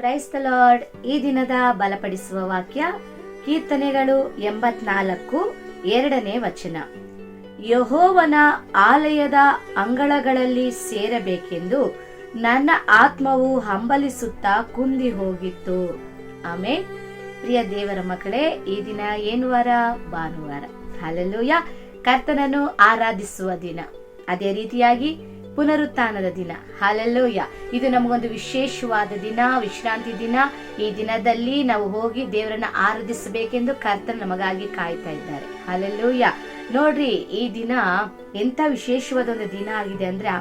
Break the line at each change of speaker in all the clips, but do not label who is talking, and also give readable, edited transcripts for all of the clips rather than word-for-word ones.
Praise the lord. ಈ ದಿನದ ಬಲಪಡಿಸುವ ವಾಕ್ಯ ಕೀರ್ತನೆಗಳು 84 2ನೇ ವಚನ. ಯೆಹೋವನ ಆಲಯದ ಅಂಗಳಗಳಲ್ಲಿ ಸೇರಬೇಕೆಂದು ನನ್ನ ಆತ್ಮವು ಹಂಬಲಿಸುತ್ತಾ ಕುಂದಿ ಹೋಗಿತ್ತು. ಆಮೇಲೆ ಪ್ರಿಯ ದೇವರ ಮಕ್ಕಳೇ, ಈ ದಿನ ಏನು ವಾರ? ಭಾನುವಾರ. ಹಲ್ಲೆಲೂಯಾ. ಕರ್ತನನ್ನು ಆರಾಧಿಸುವ ದಿನ, ಅದೇ ರೀತಿಯಾಗಿ ಪುನರುತ್ಥಾನದ ದಿನ. ಹಲ್ಲೆಲೂಯಾ. ಇದು ನಮಗೊಂದು ವಿಶೇಷವಾದ ದಿನ, ವಿಶ್ರಾಂತಿ ದಿನ. ಈ ದಿನದಲ್ಲಿ ನಾವು ಹೋಗಿ ದೇವರನ್ನ ಆರಾಧಿಸಬೇಕೆಂದು ಕರ್ತನ ನಮಗಾಗಿ ಕಾಯ್ತಾ ಇದ್ದಾರೆ. ಹಲ್ಲೆಲೂಯಾ. ನೋಡ್ರಿ, ಈ ದಿನ ಎಂತ ವಿಶೇಷವಾದ ಒಂದು ದಿನ ಆಗಿದೆ ಅಂದ್ರೆ,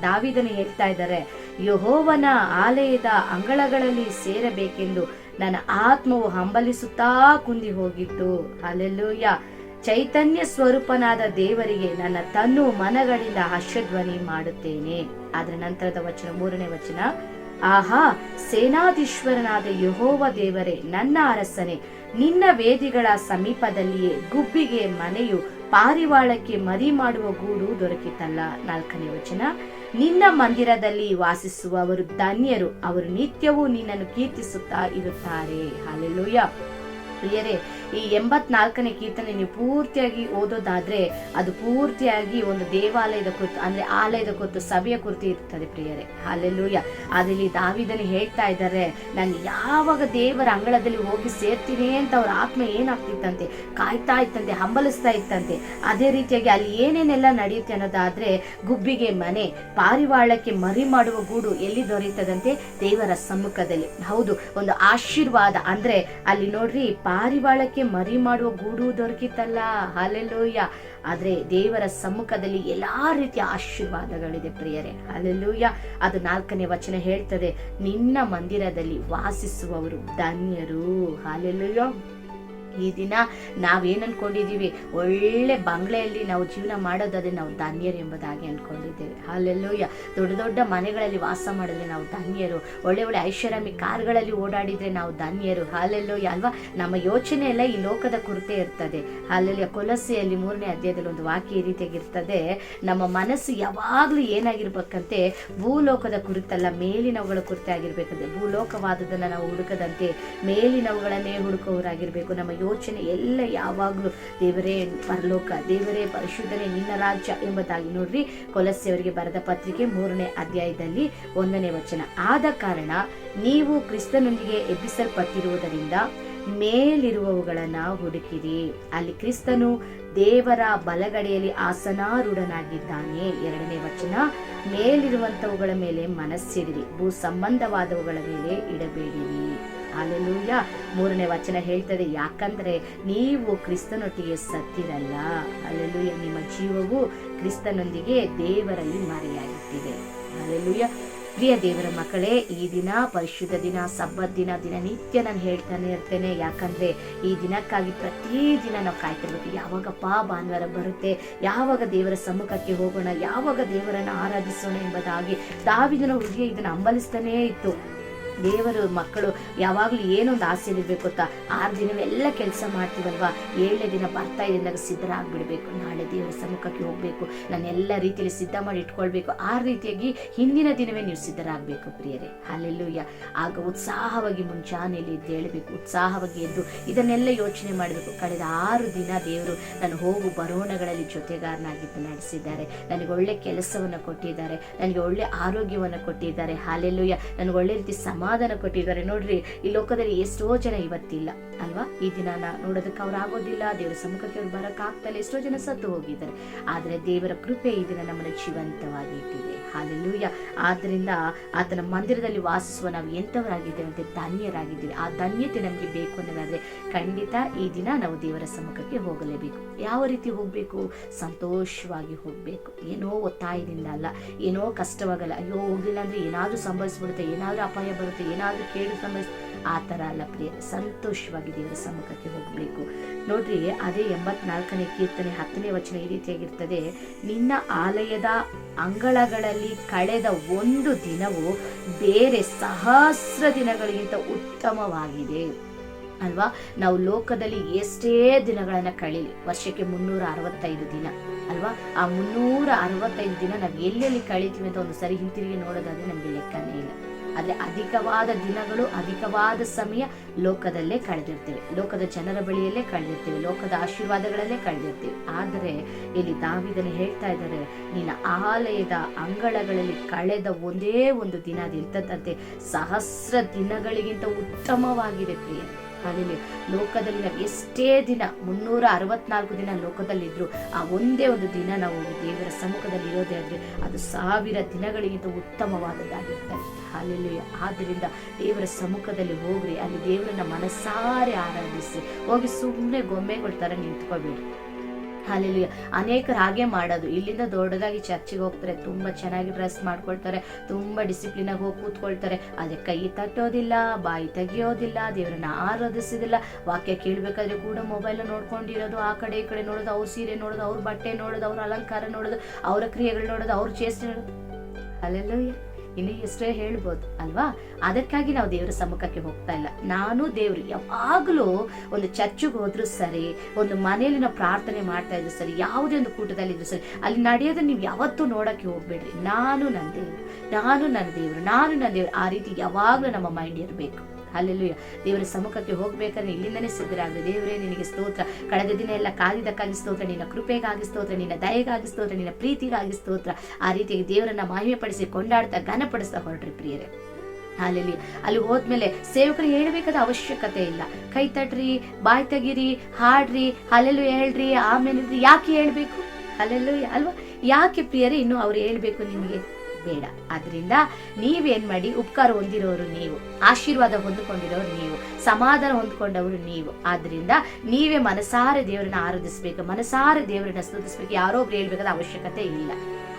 ದಾವೀದನು ಹೇಳ್ತಾ ಇದ್ದಾರೆ, ಯೆಹೋವನ ಆಲಯದ ಅಂಗಳಗಳಲ್ಲಿ ಸೇರಬೇಕೆಂದು ನನ್ನ ಆತ್ಮವು ಹಂಬಲಿಸುತ್ತಾ ಕುಂದಿ ಹೋಗಿತ್ತು. ಹಲ್ಲೆಲೂಯಾ. ಚೈತನ್ಯ ಸ್ವರೂಪನಾದ ದೇವರಿಗೆ ನನ್ನ ತನ್ನು ಮನಗಳಿಂದ ಹರ್ಷಧ್ವನಿ ಮಾಡುತ್ತೇನೆ. ಅದರ ನಂತರದ ವಚನ 3ನೇ ವಚನ. ಆಹಾ, ಸೇನಾಧೀಶ್ವರನಾದ ಯೆಹೋವ ದೇವರೇ, ನನ್ನ ಅರಸನೇ, ನಿನ್ನ ವೇದಿಗಳ ಸಮೀಪದಲ್ಲಿಯೇ ಗುಬ್ಬಿಗೆ ಮನೆಯು ಪಾರಿವಾಳಕ್ಕೆ ಮರಿ ಮಾಡುವ ಗೂಡು ದೊರಕಿತಲ್ಲ. 4ನೇ ವಚನ. ನಿನ್ನ ಮಂದಿರದಲ್ಲಿ ವಾಸಿಸುವವರು ಧನ್ಯರು, ಅವರು ನಿತ್ಯವೂ ನಿನ್ನನ್ನು ಕೀರ್ತಿಸುತ್ತಾ ಇರುತ್ತಾರೆ. ಹಲ್ಲೆಲೂಯಾ. ಪ್ರಿಯರೇ, ಈ 84ನೇ ಕೀರ್ತನೆ ನೀವು ಪೂರ್ತಿಯಾಗಿ ಓದೋದಾದ್ರೆ ಅದು ಪೂರ್ತಿಯಾಗಿ ಒಂದು ದೇವಾಲಯದ ಕುರಿತು, ಅಂದ್ರೆ ಆಲಯದ ಕುರಿತು, ಸಭೆಯ ಕುರಿತು ಇರ್ತದೆ ಪ್ರಿಯರೇ. ಹಲ್ಲೆಲೂಯಾ. ಅದ್ರಲ್ಲಿ ದಾವೀದನು ಹೇಳ್ತಾ ಇದ್ದಾರೆ, ನಾನು ಯಾವಾಗ ದೇವರ ಅಂಗಳದಲ್ಲಿ ಹೋಗಿ ಸೇರ್ತೀನಿ ಅಂತ ಅವ್ರ ಆತ್ಮ ಏನಾಗ್ತಿತ್ತಂತೆ, ಕಾಯ್ತಾ ಇತ್ತಂತೆ, ಹಂಬಲಿಸ್ತಾ ಇತ್ತಂತೆ. ಅದೇ ರೀತಿಯಾಗಿ ಅಲ್ಲಿ ಏನೇನೆಲ್ಲ ನಡೆಯುತ್ತೆ ಅನ್ನೋದಾದ್ರೆ, ಗುಬ್ಬಿಗೆ ಮನೆ, ಪಾರಿವಾಳಕ್ಕೆ ಮರಿ ಮಾಡುವ ಗೂಡು ಎಲ್ಲಿ ದೊರೆಯುತ್ತದಂತೆ? ದೇವರ ಸಮ್ಮುಖದಲ್ಲಿ. ಹೌದು, ಒಂದು ಆಶೀರ್ವಾದ. ಅಂದ್ರೆ ಅಲ್ಲಿ ನೋಡ್ರಿ, ಪಾರಿವಾಳಕ್ಕೆ ಮರಿ ಮಾಡುವ ಗೂಡು ದೊರಕಿತ್ತಲ್ಲ. ಹಲ್ಲೆಲೂಯಾ. ಆದ್ರೆ ದೇವರ ಸಮ್ಮುಖದಲ್ಲಿ ಎಲ್ಲಾ ರೀತಿಯ ಆಶೀರ್ವಾದಗಳಿದೆ ಪ್ರಿಯರೇ. ಹಲ್ಲೆಲೂಯಾ. ಅದು 4ನೇ ವಚನ ಹೇಳ್ತದೆ, ನಿನ್ನ ಮಂದಿರದಲ್ಲಿ ವಾಸಿಸುವವರು ಧನ್ಯರು. ಹಲ್ಲೆಲೂಯಾ. ಈ ದಿನ ನಾವೇನ್ ಅನ್ಕೊಂಡಿದೀವಿ? ಒಳ್ಳೆ ಬಂಗ್ಲೆಯಲ್ಲಿ ನಾವು ಜೀವನ ಮಾಡೋದಾದ್ರೆ ನಾವು ಧನ್ಯರು ಎಂಬುದಾಗಿ ಅನ್ಕೊಂಡಿದ್ದೇವೆ. ಹಲ್ಲೆಲೂಯಾ. ದೊಡ್ಡ ದೊಡ್ಡ ಮನೆಗಳಲ್ಲಿ ವಾಸ ಮಾಡಿದ್ರೆ ನಾವು ಧನ್ಯರು. ಒಳ್ಳೆ ಒಳ್ಳೆ ಐಷಾರಾಮಿ ಕಾರ್ಗಳಲ್ಲಿ ಓಡಾಡಿದ್ರೆ ನಾವು ಧನ್ಯರು. ಹಲ್ಲೆಲೂಯಾ. ಅಲ್ವಾ? ನಮ್ಮ ಯೋಚನೆ ಎಲ್ಲ ಈ ಲೋಕದ ಕುರಿತೇ ಇರ್ತದೆ. ಹಲ್ಲೆಲೂಯಾ. ಕೊಲೊಸ್ಸೆಯಲ್ಲಿ 3ನೇ ಅಧ್ಯಾಯದಲ್ಲಿ ಒಂದು ವಾಕ್ಯ ಈ ರೀತಿಯಾಗಿರ್ತದೆ, ನಮ್ಮ ಮನಸ್ಸು ಯಾವಾಗ್ಲೂ ಏನಾಗಿರ್ಬೇಕಂತೆ? ಭೂಲೋಕದ ಕುರಿತಲ್ಲ, ಮೇಲಿನವುಗಳ ಕುರಿತೇ ಆಗಿರ್ಬೇಕಂತೆ. ಭೂಲೋಕವಾದದನ್ನ ನಾವು ಹುಡುಕದಂತೆ ಮೇಲಿನವುಗಳನ್ನೇ ಹುಡುಕುವವರಾಗಿರ್ಬೇಕು. ನಮ್ಮ ಯೋಚನೆ ಎಲ್ಲ ಯಾವಾಗ್ಲೂ ದೇವರೇ ಪರಲೋಕ, ದೇವರೇ ಪರಿಶುದ್ಧನೇ, ನಿನ್ನ ರಾಜ್ಯ ಎಂಬುದಾಗಿ. ನೋಡ್ರಿ, ಕೊಲೊಸ್ಸೆಯವರಿಗೆ ಬರೆದ ಪತ್ರಿಕೆ 3ನೇ ಅಧ್ಯಾಯದಲ್ಲಿ 1ನೇ ವಚನ. ಆದ ಕಾರಣ ನೀವು ಕ್ರಿಸ್ತನೊಂದಿಗೆ ಎಬ್ಬಿಸಲ್ಪಟ್ಟಿರುವುದರಿಂದ ಮೇಲಿರುವವುಗಳನ್ನ ಹುಡುಕಿರಿ, ಅಲ್ಲಿ ಕ್ರಿಸ್ತನು ದೇವರ ಬಲಗಡೆಯಲ್ಲಿ ಆಸನಾರೂಢನಾಗಿದ್ದಾನೆ. 2ನೇ ವಚನ. ಮೇಲಿರುವಂತವುಗಳ ಮೇಲೆ ಮನಸ್ಸಿಡಿರಿ, ಭೂ ಸಂಬಂಧವಾದವುಗಳ ಮೇಲೆ ಇಡಬೇಡಿರಿ. ಹಲ್ಲೆಲೂಯಾ. 3ನೇ ವಚನ ಹೇಳ್ತದೆ, ಯಾಕಂದ್ರೆ ನೀವು ಕ್ರಿಸ್ತನೊಟ್ಟಿಗೆ ಸತ್ತಿರಲ್ಲ. ಹಲ್ಲೆಲೂಯಾ. ನಿಮ್ಮ ಜೀವವು ಕ್ರಿಸ್ತನೊಂದಿಗೆ ದೇವರಲ್ಲಿ ಮರೆಯಾಗುತ್ತಿದೆ. ಹಲ್ಲೆಲೂಯಾ. ಪ್ರಿಯ ದೇವರ ಮಕ್ಕಳೇ, ಈ ದಿನ ಪರಿಶುದ್ಧ ದಿನ, ಸಬ್ಬತ್ ದಿನ, ದಿನನಿತ್ಯ ನಾನು ಹೇಳ್ತಾನೆ ಇರ್ತೇನೆ. ಯಾಕಂದ್ರೆ ಈ ದಿನಕ್ಕಾಗಿ ಪ್ರತಿ ದಿನ ನಾವು ಕಾಯ್ತಿರ್ಬೇಕು. ಯಾವಾಗಪ್ಪ ಭಾನುವಾರ ಬರುತ್ತೆ, ಯಾವಾಗ ದೇವರ ಸಮ್ಮುಖಕ್ಕೆ ಹೋಗೋಣ, ಯಾವಾಗ ದೇವರನ್ನ ಆರಾಧಿಸೋಣ ಎಂಬುದಾಗಿ ದಾವೀದನ ಹೃದಯ ಇದನ್ನ ಹಂಬಲಿಸ್ತಾನೇ ಇತ್ತು. ದೇವರು ಮಕ್ಕಳು ಯಾವಾಗ್ಲೂ ಏನೊಂದು ಆಸೆ ಇರಬೇಕು ಗೊತ್ತಾ? 6 ದಿನವೆಲ್ಲ ಕೆಲಸ ಮಾಡ್ತೀವಲ್ವಾ, 7ನೇ ದಿನ ಬರ್ತಾ ಇದ್ದಾಗ ಸಿದ್ಧರಾಗ್ಬಿಡ್ಬೇಕು. ನಾಳೆ ದೇವರ ಸಮ್ಮುಖಕ್ಕೆ ಹೋಗ್ಬೇಕು, ನಾನು ಎಲ್ಲ ರೀತಿಯಲ್ಲಿ ಸಿದ್ಧ ಮಾಡಿ ಇಟ್ಕೊಳ್ಬೇಕು. ಆ ರೀತಿಯಾಗಿ ಹಿಂದಿನ ದಿನವೇ ನೀವು ಸಿದ್ಧರಾಗಬೇಕು ಪ್ರಿಯರೇ. ಹಲ್ಲೆಲೂಯಾ. ಆಗ ಉತ್ಸಾಹವಾಗಿ ಮುಂಚಾನೆಯಲ್ಲಿ ಎದ್ದೇಳಬೇಕು, ಉತ್ಸಾಹವಾಗಿ ಎದ್ದು ಇದನ್ನೆಲ್ಲ ಯೋಚನೆ ಮಾಡಬೇಕು. ಕಳೆದ 6 ದಿನ ದೇವರು ನಾನು ಹೋಗು ಬರೋಣಗಳಲ್ಲಿ ಜೊತೆಗಾರನಾಗಿದ್ದು ನಡೆಸಿದ್ದಾರೆ. ನನಗೆ ಒಳ್ಳೆ ಕೆಲಸವನ್ನು ಕೊಟ್ಟಿದ್ದಾರೆ, ನನಗೆ ಒಳ್ಳೆ ಆರೋಗ್ಯವನ್ನು ಕೊಟ್ಟಿದ್ದಾರೆ. ಹಲ್ಲೆಲೂಯಾ. ನನಗೆ ಒಳ್ಳೆ ರೀತಿ ಸಮಾಧಾನ ಕೊಟ್ಟಿದ್ದಾರೆ. ನೋಡ್ರಿ, ಈ ಲೋಕದಲ್ಲಿ ಎಷ್ಟೋ ಜನ ಇವತ್ತಿಲ್ಲ ಅಲ್ವಾ? ಈ ದಿನ ನೋಡೋದಕ್ಕೆ ಅವ್ರು ಆಗೋದಿಲ್ಲ, ದೇವರ ಸಮ್ಮುಖಕ್ಕೆ ಅವ್ರು ಬರಕ್ ಆಗ್ತಲ್ಲ, ಎಷ್ಟೋ ಜನ ಸತ್ತು ಹೋಗಿದ್ದಾರೆ. ಆದ್ರೆ ದೇವರ ಕೃಪೆ ಈ ದಿನ ನಮ್ಮನ್ನು ಜೀವಂತವಾಗಿ ಇಟ್ಟಿದೆ. ಹಲ್ಲೆಲೂಯಾ. ಆದ್ರಿಂದ ಆತನ ಮಂದಿರದಲ್ಲಿ ವಾಸಿಸುವ ನಾವು ಎಂತವರಾಗಿದ್ದೇವೆ ಅಂತ ಧನ್ಯರಾಗಿದ್ದೀವಿ. ಆ ಧನ್ಯತೆ ನಮ್ಗೆ ಬೇಕು ಅನ್ನೋದಾದ್ರೆ ಖಂಡಿತ ಈ ದಿನ ನಾವು ದೇವರ ಸಮ್ಮುಖಕ್ಕೆ ಹೋಗಲೇಬೇಕು. ಯಾವ ರೀತಿ ಹೋಗ್ಬೇಕು? ಸಂತೋಷವಾಗಿ ಹೋಗ್ಬೇಕು. ಏನೋ ಒತ್ತಾಯದಿಂದ ಅಲ್ಲ, ಏನೋ ಕಷ್ಟವಾಗಲ್ಲ, ಅಯ್ಯೋ ಹೋಗ್ಲಿಲ್ಲ ಅಂದ್ರೆ ಏನಾದ್ರೂ ಸಂಭವಿಸ್ಬಿಡುತ್ತೆ, ಏನಾದ್ರೂ ಅಪಾಯ ಬರುತ್ತೆ, ಏನಾದ್ರೂ ಕೇಳು ಸಂಭವಿಸ್ ಆ ತರ ಅಲ್ಲ ಪ್ರಿಯ. ಸಂತೋಷವಾಗಿ ದೇವರ ಸಮ್ಮುಖಕ್ಕೆ ಹೋಗ್ಬೇಕು. ನೋಡ್ರಿ, ಅದೇ 84ನೇ ಕೀರ್ತನೆ 10ನೇ ವಚನ ಈ ರೀತಿಯಾಗಿರ್ತದೆ, ನಿನ್ನ ಆಲಯದ ಅಂಗಳಗಳಲ್ಲಿ ಕಳೆದ ಒಂದು ದಿನವು ಬೇರೆ ಸಹಸ್ರ ದಿನಗಳಿಗಿಂತ ಉತ್ತಮವಾಗಿದೆ. ಅಲ್ವಾ? ನಾವು ಲೋಕದಲ್ಲಿ ಎಷ್ಟೇ ದಿನಗಳನ್ನ ಕಳೀಲಿ, ವರ್ಷಕ್ಕೆ 365 ದಿನ ಅಲ್ವಾ? ಆ 365 ದಿನ ನಾವು ಎಲ್ಲೆಲ್ಲಿ ಕಳೀತೀವಿ ಅಂತ ಒಂದು ಸರಿ ಹಿಂತಿರುಗಿ ನೋಡೋದಾದ್ರೆ ನಮ್ಗೆ ಲೆಕ್ಕನೇ ಇಲ್ಲ. ಆದ್ರೆ ಅಧಿಕವಾದ ದಿನಗಳು, ಅಧಿಕವಾದ ಸಮಯ ಲೋಕದಲ್ಲೇ ಕಳೆದಿರ್ತೇವೆ, ಲೋಕದ ಜನರ ಬಳಿಯಲ್ಲೇ ಕಳೆದಿರ್ತೇವೆ, ಲೋಕದ ಆಶೀರ್ವಾದಗಳಲ್ಲೇ ಕಳೆದಿರ್ತೀವಿ. ಆದರೆ ಇಲ್ಲಿ ದಾವೀದನು ಹೇಳ್ತಾ ಇದ್ದಾರೆ, ನಿನ್ನ ಆಲಯದ ಅಂಗಳಗಳಲ್ಲಿ ಕಳೆದ ಒಂದೇ ಒಂದು ದಿನ ಅದಿರ್ತದಂತೆ ಸಹಸ್ರ ದಿನಗಳಿಗಿಂತ ಉತ್ತಮವಾಗಿದೆ ಪ್ರಿಯ. ಹಾಗಾಗಿ ಲೋಕದಲ್ಲಿ ನಾವು ಎಷ್ಟೇ ದಿನ 364 ದಿನ ಲೋಕದಲ್ಲಿದ್ರು ಆ ಒಂದೇ ಒಂದು ದಿನ ನಾವು ದೇವರ ಸಮ್ಮುಖದಲ್ಲಿ ಇರೋದೇ ಆದ್ರೆ ಅದು 1000 ದಿನಗಳಿಗಿಂತ ಉತ್ತಮವಾದದ್ದಾಗಿರ್ತದೆ. ಹಾಲೆಲೂಯ. ಆದ್ದರಿಂದ ದೇವರ ಸಮ್ಮುಖದಲ್ಲಿ ಹೋಗ್ರಿ, ಅಲ್ಲಿ ದೇವರನ್ನ ಮನಸಾರೆ ಆರಾಧಿಸಿ, ಹೋಗಿ ಸುಮ್ಮನೆ ಗೊಂಬೆಗಳ ತರ ನಿಂತ್ಕೋಬೇಡಿ. ಹಾಲೆಲೂಯ. ಅನೇಕರು ಹಾಗೆ ಮಾಡೋದು, ಇಲ್ಲಿಂದ ದೊಡ್ಡದಾಗಿ ಚರ್ಚಿಗೆ ಹೋಗ್ತಾರೆ, ತುಂಬಾ ಚೆನ್ನಾಗಿ ಡ್ರೆಸ್ ಮಾಡ್ಕೊಳ್ತಾರೆ, ತುಂಬಾ ಡಿಸಿಪ್ಲಿನ್ ಆಗಿ ಹೋಗಿ ಕೂತ್ಕೊಳ್ತಾರೆ, ಅದೇ ಕೈ ತಟ್ಟೋದಿಲ್ಲ, ಬಾಯಿ ತೆಗಿಯೋದಿಲ್ಲ, ದೇವರನ್ನ ಆರಾಧಿಸೋದಿಲ್ಲ, ವಾಕ್ಯ ಕೇಳ್ಬೇಕಾದ್ರೆ ಕೂಡ ಮೊಬೈಲ್ ನೋಡ್ಕೊಂಡಿರೋದು, ಆ ಕಡೆ ಈ ಕಡೆ ನೋಡೋದು, ಅವ್ರ ಸೀರೆ ನೋಡೋದು, ಅವ್ರ ಬಟ್ಟೆ ನೋಡೋದು, ಅವ್ರ ಅಲಂಕಾರ ನೋಡೋದು, ಅವರ ಕ್ರಿಯೆಗಳು ನೋಡೋದು, ಅವ್ರ ಚೇಷ್ಟೆ ನೋಡೋದು. ಹಾಲೆಲೂಯ. ಇನ್ನು ಎಷ್ಟೇ ಹೇಳ್ಬೋದು ಅಲ್ವಾ. ಅದಕ್ಕಾಗಿ ನಾವು ದೇವರ ಸಮ್ಮುಖಕ್ಕೆ ಹೋಗ್ತಾ ಇಲ್ಲ. ನಾನು ದೇವ್ರು ಯಾವಾಗಲೂ ಒಂದು ಚರ್ಚಿಗೆ ಹೋದ್ರು ಸರಿ, ಒಂದು ಮನೆಯಲ್ಲಿ ನಾವು ಪ್ರಾರ್ಥನೆ ಮಾಡ್ತಾ ಇದ್ರು ಸರಿ, ಯಾವುದೇ ಒಂದು ಕೂಟದಲ್ಲಿ ಇದ್ರು ಸರಿ, ಅಲ್ಲಿ ನಡೆಯೋದನ್ನ ನೀವು ಯಾವತ್ತೂ ನೋಡಕ್ಕೆ ಹೋಗ್ಬೇಡ್ರಿ. ನಾನು ನನ್ನ ದೇವರು, ನಾನು ನನ್ನ ದೇವರು, ನಾನು ನನ್ನ ದೇವರು, ಆ ರೀತಿ ಯಾವಾಗಲೂ ನಮ್ಮ ಮೈಂಡ್ ಇರಬೇಕು. ಅಲ್ಲೆಲ್ಲೂ ದೇವರ ಸಮ್ಮುಖಕ್ಕೆ ಹೋಗ್ಬೇಕಾದ್ರೆ ಇಲ್ಲಿಂದನೇ ಸಿದ್ಧರಾಗಲಿ. ದೇವರೇ ನಿನಗೆ ಸ್ತೋತ್ರ, ಕಳೆದ ದಿನ ಎಲ್ಲ ಕಾದಿದ್ದಕ್ಕಾಗಿ ಸ್ತೋತ್ರ, ನಿನ್ನ ಕೃಪೆಗಾಗಿ ಸ್ತೋತ್ರ, ನಿನ್ನ ದಯೆಗಾಗಿ ಸ್ತೋತ್ರ, ನಿನ್ನ ಪ್ರೀತಿಗಾಗಿ ಸ್ತೋತ್ರ. ಆ ರೀತಿಯಾಗಿ ದೇವರನ್ನ ಮಹಿಮೆ ಪಡಿಸಿ ಕೊಂಡಾಡ್ತಾ ಘನಪಡಿಸ್ತಾ ಹೊರಟ್ರಿ ಪ್ರಿಯರೇ. ಅಲ್ಲಿ ಹೋದ್ಮೇಲೆ ಸೇವಕರು ಹೇಳ್ಬೇಕಾದ ಅವಶ್ಯಕತೆ ಇಲ್ಲ. ಕೈ ತಟ್ರಿ, ಬಾಯ್ ತೆಗಿರಿ, ಹಾಡ್ರಿ, ಅಲ್ಲೆಲ್ಲೂ ಹೇಳ್ರಿ, ಆಮೇಲೆ ಯಾಕೆ ಹೇಳ್ಬೇಕು? ಅಲ್ಲೆಲ್ಲೂ ಅಲ್ವಾ, ಯಾಕೆ ಪ್ರಿಯರೇ ಇನ್ನು ಅವ್ರು ಹೇಳ್ಬೇಕು ನಿಮಗೆ? ಬೇಡ. ಆದ್ರಿಂದ ನೀವೇನ್ ಮಾಡಿ, ಉಪಕಾರ ಹೊಂದಿರೋರು ನೀವು, ಆಶೀರ್ವಾದ ಹೊಂದಿಕೊಂಡಿರೋರು ನೀವು, ಸಮಾಧಾನ ಹೊಂದ್ಕೊಂಡವರು ನೀವು. ಆದ್ರಿಂದ ನೀವೇ ಮನಸಾರೆ ದೇವರನ್ನ ಆರಾಧಿಸ್ಬೇಕು, ಮನಸಾರೆ ದೇವರನ್ನ ಸ್ತುತಿಸ್ಬೇಕು. ಯಾರೋ ಒಬ್ರು ಹೇಳ್ಬೇಕಾದ ಅವಶ್ಯಕತೆ ಇಲ್ಲ.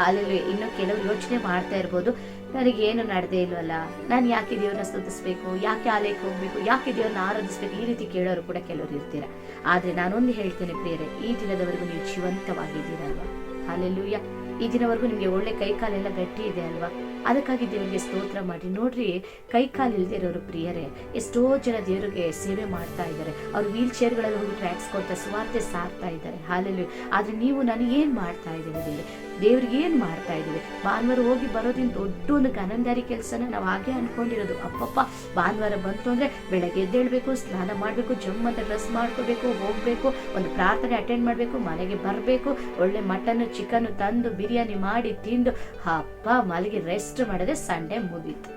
ಅಲ್ಲಿ ಇನ್ನು ಕೆಲವರು ಯೋಚನೆ ಮಾಡ್ತಾ ಇರ್ಬೋದು, ನನಗೇನು ನಡೆದೇ ಇಲ್ವಲ್ಲ, ನಾನು ಯಾಕೆ ದೇವ್ರನ್ನ ಸ್ತುತಿಸ್ಬೇಕು, ಯಾಕೆ ಆಲಯಕ್ಕೆ ಹೋಗ್ಬೇಕು, ಯಾಕೆ ದೇವ್ರನ್ನ ಆರಾಧಿಸ್ಬೇಕು, ಈ ರೀತಿ ಕೇಳೋರು ಕೂಡ ಕೆಲವರು ಇರ್ತೀರ. ಆದ್ರೆ ನಾನೊಂದು ಹೇಳ್ತೇನೆ ಪ್ರಿಯರೇ, ಈ ದಿನದವರೆಗೂ ನೀವು ಜೀವಂತವಾಗಿದ್ದೀರಲ್ವಾ? ಹಾಲೆಲೂಯ. ಈ ದಿನವರೆಗೂ ನಿಮ್ಗೆ ಒಳ್ಳೆ ಕೈಕಾಲೆಲ್ಲ ಗಟ್ಟಿ ಇದೆ ಅಲ್ವಾ? ಅದಕ್ಕಾಗಿ ದೇವರಿಗೆ ಸ್ತೋತ್ರ ಮಾಡಿ. ನೋಡ್ರಿ, ಕೈಕಾಲು ಇಲ್ದೇ ಇರೋರು ಪ್ರಿಯರೇ, ಎಷ್ಟೋ ಜನ ದೇವರಿಗೆ ಸೇವೆ ಮಾಡ್ತಾ ಇದ್ದಾರೆ. ಅವ್ರು ವೀಲ್ ಚೇರ್ಗಳಲ್ಲಿ ಹೋಗಿ ಟ್ರ್ಯಾಕ್ಸ್ ಕೊಡ್ತಾ ಸುವಾರ್ತೆ ಸಾರ್ತಾ ಇದ್ದಾರೆ. ಹಾಲೆಲೂಯ. ಆದ್ರೆ ನೀವು ನನಗೇನ್ ಮಾಡ್ತಾ ಇದ್ದೀವಿ, ದೇವ್ರಿಗೆ ಏನ್ ಮಾಡ್ತಾ ಇದೀವಿ? ಭಾನುವಾರ ಹೋಗಿ ಬರೋದಿನ ದೊಡ್ಡ ಒಂದು ಗನಂದಾರಿ ಕೆಲಸನ ನಾವು ಹಾಗೆ ಅನ್ಕೊಂಡಿರೋದು. ಅಪ್ಪಪ್ಪ, ಭಾನುವಾರ ಬಂತು ಅಂದ್ರೆ ಬೆಳಗ್ಗೆ ಎದ್ದೇಳ್ಬೇಕು, ಸ್ನಾನ ಮಾಡ್ಬೇಕು, ಜಮ್ ಅಂತ ಡ್ರೆಸ್ ಮಾಡ್ಕೋಬೇಕು, ಹೋಗ್ಬೇಕು, ಒಂದು ಪ್ರಾರ್ಥನೆ ಅಟೆಂಡ್ ಮಾಡ್ಬೇಕು, ಮನೆಗೆ ಬರ್ಬೇಕು, ಒಳ್ಳೆ ಮಟನ್ ಚಿಕನ್ ತಂದು ಬಿರಿಯಾನಿ ಮಾಡಿ ತಿಂದು ಹಬ್ಬ ಮಲಗಿ ರೆಸ್ಟ್ ಮಾಡದೆ ಸಂಡೇ ಮುಗೀತು.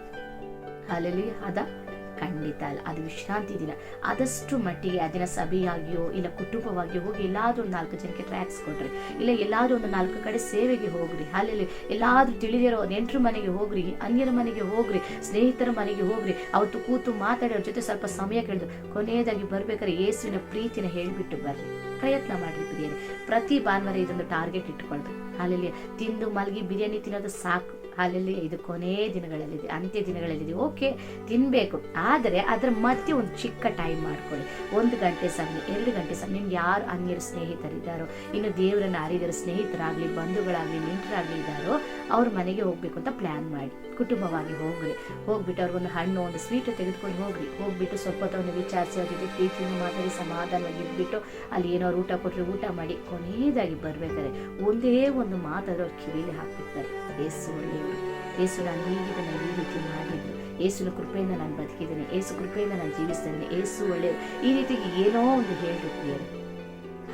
ಅಲ್ಲಿ ಅದ ಖಂಡಿತ ಅಲ್ಲ, ಅದು ವಿಶ್ರಾಂತಿ ದಿನ. ಆದಷ್ಟು ಮಟ್ಟಿಗೆ ಅದನ್ನ ಸಭೆಯಾಗಿಯೋ ಇಲ್ಲ ಕುಟುಂಬವಾಗಿಯೋ ಹೋಗಿ ಎಲ್ಲಾದ್ರೂ ಒಂದು 4 ಜನಕ್ಕೆ ಟ್ರ್ಯಾಕ್ಸ್ ಕೊಡ್ರಿ, ಇಲ್ಲ ಎಲ್ಲಾದ್ರೂ ಒಂದು 4 ಕಡೆ ಸೇವೆಗೆ ಹೋಗ್ರಿ. ಅಲ್ಲಿ ಎಲ್ಲಾದ್ರೂ ತಿಳಿದಿರೋ ನೆಂಟರ ಮನೆಗೆ ಹೋಗ್ರಿ, ಅನ್ಯರ ಮನೆಗೆ ಹೋಗ್ರಿ, ಸ್ನೇಹಿತರ ಮನೆಗೆ ಹೋಗ್ರಿ, ಅವತ್ತು ಕೂತು ಮಾತಾಡಿ ಅವ್ರ ಜೊತೆ ಸ್ವಲ್ಪ ಸಮಯ ಕಳೆದು ಕೊನೆಯದಾಗಿ ಬರ್ಬೇಕಾದ್ರೆ ಯೇಸುವಿನ ಪ್ರೀತಿನ ಹೇಳ್ಬಿಟ್ಟು ಬರ್ರಿ. ಪ್ರಯತ್ನ ಮಾಡ್ರಿ ಪ್ರಿಯರೇ. ಪ್ರತಿ ಭಾನುವಾರ ಇದೊಂದು ಟಾರ್ಗೆಟ್ ಇಟ್ಕೊಳ್ರಿ. ಅಲ್ಲಿ ತಿಂದು ಮಲಗಿ ಬಿರಿಯಾನಿ ತಿನ್ನೋದು ಸಾಕು. ಅಲ್ಲಿ ಇದು ಕೊನೆ ದಿನಗಳಲ್ಲಿದೆ, ಅಂತ್ಯ ದಿನಗಳಲ್ಲಿದೆ. ಓಕೆ, ತಿನ್ಬೇಕು, ಆದರೆ ಅದರ ಮಧ್ಯೆ ಒಂದು ಚಿಕ್ಕ ಟೈಮ್ ಮಾಡ್ಕೊಳ್ಳಿ. 1 ಗಂಟೆ ಸಮಯ, 2 ಗಂಟೆ ಸಮಯ. ನಿಮ್ಗೆ ಯಾರು ಅನ್ಯರು ಸ್ನೇಹಿತರಿದ್ದಾರೋ, ಇನ್ನು ದೇವರನ್ನ ಅರಿದರ ಸ್ನೇಹಿತರಾಗ್ಲಿ, ಬಂಧುಗಳಾಗ್ಲಿ, ನೆಂಟರಾಗ್ಲಿ ಇದ್ದಾರೋ ಅವ್ರ ಮನೆಗೆ ಹೋಗ್ಬೇಕು ಅಂತ ಪ್ಲಾನ್ ಮಾಡಿ ಕುಟುಂಬವಾಗಿ ಹೋಗ್ರಿ. ಹೋಗ್ಬಿಟ್ಟು ಅವ್ರಿಗೊಂದು ಹಣ್ಣು, ಒಂದು ಸ್ವೀಟ್ ತೆಗೆದುಕೊಂಡು ಹೋಗ್ಬಿಟ್ಟು ಸ್ವಲ್ಪ ಹೊತ್ತವನ್ನು ವಿಚಾರಿಸಿ, ಅವ್ರ ಜೊತೆ ಪ್ರೀತಿಯನ್ನು ಮಾತಾಡಿ ಸಮಾಧಾನವಾಗಿ ಇದ್ಬಿಟ್ಟು ಅಲ್ಲಿ ಏನೋ ಊಟ ಕೊಟ್ಟರೆ ಊಟ ಮಾಡಿ ಕೊನೆಯದಾಗಿ ಬರ್ಬೇಕಾದ್ರೆ ಒಂದೇ ಒಂದು ಮಾತಾಡೋ ಅವ್ರ ಕಿವಿಲಿ ಹಾಕ್ಬಿಡ್ತಾರೆ, ಯೇಸು ಒಳ್ಳೆಯವರು, ಯೇಸು ನಾನು ಹೀಗಿದ್ದೇನೆ, ಈ ರೀತಿ ಮಾಡಿದ್ರು, ಯೇಸುವಿನ ಕೃಪೆಯಿಂದ ನಾನು ಬದುಕಿದ್ದೇನೆ, ಯೇಸು ಕೃಪೆಯಿಂದ ನಾನು ಜೀವಿಸ್ತೇನೆ, ಯೇಸು ಒಳ್ಳೆಯವರು, ಈ ರೀತಿಗೆ ಏನೋ ಒಂದು ಹೇಳ್ಬಿಡ್ತೀರಿ.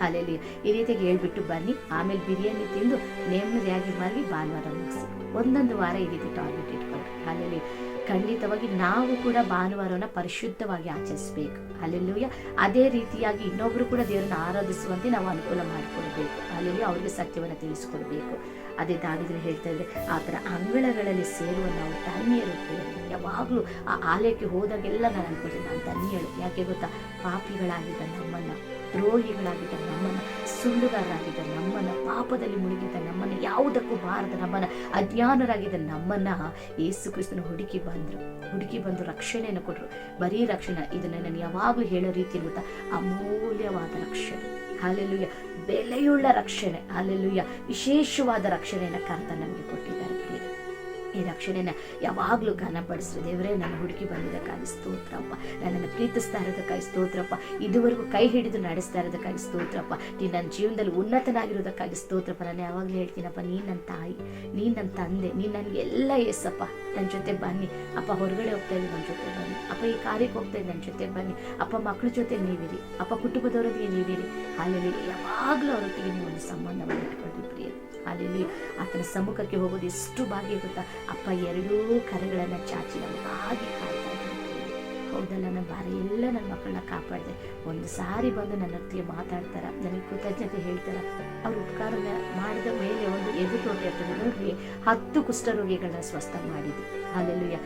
ಹಾಲೆಲ್ಲಿ ಈ ರೀತಿಯಾಗಿ ಹೇಳ್ಬಿಟ್ಟು ಬನ್ನಿ. ಆಮೇಲೆ ಬಿರಿಯಾನಿ ತಿಂದು ನೆಮ್ಮದಿಯಾಗಿ ಮಲಗಿ ಭಾನುವಾರ ಮುಗಿಸಿ. 1 ವಾರ ಈ ರೀತಿ ಟಾರ್ಗೆಟ್ ಇಟ್ಕೊಳ್ಳಿ. ಹಾಲೆಲ್ಲಿ ಖಂಡಿತವಾಗಿ ನಾವು ಕೂಡ ಭಾನುವಾರವನ್ನ ಪರಿಶುದ್ಧವಾಗಿ ಆಚರಿಸಬೇಕು. ಅಲ್ಲೆಲ್ಲೂಯ. ಅದೇ ರೀತಿಯಾಗಿ ಇನ್ನೊಬ್ರು ಕೂಡ ದೇವರನ್ನ ಆರಾಧಿಸುವಂತೆ ನಾವು ಅನುಕೂಲ ಮಾಡಿಕೊಡ್ಬೇಕು. ಅಲ್ಲೆಲ್ಲ ಅವ್ರಿಗೆ ಸತ್ಯವನ್ನು ತಿಳಿಸಿಕೊಡ್ಬೇಕು. ಅದೇ ದಾವೀದನು ಹೇಳ್ತಾ ಇದ್ರೆ, ಆತರ ಅಂಗಳಗಳಲ್ಲಿ ಸೇರುವ ನಾವು ಧನ್ಯರು. ಯಾವಾಗ್ಲೂ ಆ ಆಲಯಕ್ಕೆ ಹೋದಾಗೆಲ್ಲ ನಾನು ಅನ್ಕೊಳ್ತೀನಿ, ನಾನು ಧನ್ಯಳು. ಯಾಕೆ ಗೊತ್ತಾ? ಪಾಪಿಗಳಾಗಿದ್ದ ನಮ್ಮನ್ನ, ದ್ರೋಹಿಗಳಾಗಿದ್ದ ನಮ್ಮನ್ನ, ಸುಳ್ಳುಗಾರರಾಗಿದ್ದ ನಮ್ಮನ್ನ, ಪಾಪದಲ್ಲಿ ಮುಳುಗಿದ್ದ ನಮ್ಮನ್ನ, ಯಾವುದಕ್ಕೂ ಬಾರದ ನಮ್ಮನ್ನ, ಅಜ್ಞಾನರಾಗಿದ್ದ ನಮ್ಮನ್ನ ಯೇಸು ಕ್ರಿಸ್ತನ ಹುಡುಕಿ ಬಂದು ರಕ್ಷಣೆಯನ್ನು ಕೊಟ್ಟರು. ಬರೀ ರಕ್ಷಣೆ, ಇದನ್ನ ನಾನು ಯಾವಾಗಲೂ ಹೇಳೋ ರೀತಿ ಗೊತ್ತಾ? ಅಮೂಲ್ಯವಾದ ರಕ್ಷಣೆ. ಹಾಲೆಲೂಯ. ಬೆಲೆಯುಳ್ಳ ರಕ್ಷಣೆ. ಹಾಲೆಲೂಯ. ವಿಶೇಷವಾದ ರಕ್ಷಣೆಯನ್ನು ಕರ್ತನ ನಮಗೆ ಕೊಟ್ಟಿದ್ದಾರೆ. ಈ ರಕ್ಷಣೆನ ಯಾವಾಗಲೂ ಘನಪಡಿಸ್ರು. ದೇವರೇ, ನನ್ನ ಹುಡುಕಿ ಬಂದಿದ್ದಕ್ಕಾಗಿ ಸ್ತೋತ್ರಪ್ಪ. ನನ್ನನ್ನು ಪ್ರೀತಿಸ್ತಾ ಇರೋದಕ್ಕಾಗಿ ಸ್ತೋತ್ರಪ್ಪ. ಇದುವರೆಗೂ ಕೈ ಹಿಡಿದು ನಡೆಸ್ತಾ ಇರೋದಕ್ಕಾಗಿ ಸ್ತೋತ್ರಪ್ಪ. ನೀನು ನನ್ನ ಜೀವನದಲ್ಲಿ ಉನ್ನತನಾಗಿರೋದಕ್ಕಾಗಿ ಸ್ತೋತ್ರಪ್ಪ. ನಾನು ಯಾವಾಗಲೂ ಹೇಳ್ತೀನಪ್ಪ, ನೀನು ನನ್ನ ತಾಯಿ, ನೀನು ನನ್ನ ತಂದೆ, ನೀನು ನನಗೆಲ್ಲ ಏಸಪ್ಪ. ನನ್ನ ಜೊತೆ ಬನ್ನಿ ಅಪ್ಪ. ಹೊರಗಡೆ ಹೋಗ್ತಾ ಇದ್ದೀನಿ, ನನ್ನ ಜೊತೆ ಬನ್ನಿ ಅಪ್ಪ. ಈ ಕಾರ್ಯಕ್ಕೆ ಹೋಗ್ತಾ ಇದ್ದೀನಿ, ನನ್ನ ಜೊತೆ ಬನ್ನಿ ಅಪ್ಪ. ಮಕ್ಕಳ ಜೊತೆ ನೀವಿರಿ ಅಪ್ಪ, ಕುಟುಂಬದವರೊಂದಿಗೆ ನೀವಿರಿ. ಅಲ್ಲಿ ಯಾವಾಗಲೂ ಅವರೊಟ್ಟಿಗೆ ನೀವು ಒಂದು ಸಂಬಂಧವನ್ನು ಇಟ್ಕೊಳ್ರಿ ಪ್ರಿಯ. ಅಲ್ಲಿ ಆತನ ಸಮ್ಮುಖಕ್ಕೆ ಹೋಗೋದು ಎಷ್ಟು ಭಾಗ್ಯ ಗೊತ್ತಾ ಅಪ್ಪ. ಎರಡೂ ಕರೆಗಳನ್ನು ಚಾಚಿ ನಮಗಾಗಿ ಕಾಯ್ತಾ ಇದ್ದೀನಿ. ಹೌದಲ್ಲ, ನನ್ನ ಬಾರಿ ಎಲ್ಲ ನನ್ನ ಮಕ್ಕಳನ್ನ ಕಾಪಾಡಿದೆ. ಒಂದು ಸಾರಿ ಬಂದು ನನ್ನ ಹತ್ತಿಗೆ ಮಾತಾಡ್ತಾರ, ನನಗೆ ಕೃತಜ್ಞತೆ ಹೇಳ್ತಾರ. ಅವ್ರ ಉಪಕಾರನ ಮಾಡಿದ ಮೇಲೆ ಒಂದು ಎದುರು ಇರ್ತದೆ ನೋಡ್ರಿ. 10 ಕುಷ್ಠರೋಗಿಗಳನ್ನ ಸ್ವಸ್ಥ ಮಾಡಿದ್ರು. ಅಲ್ಲೆಲ್ಲೂಯ್ಯ.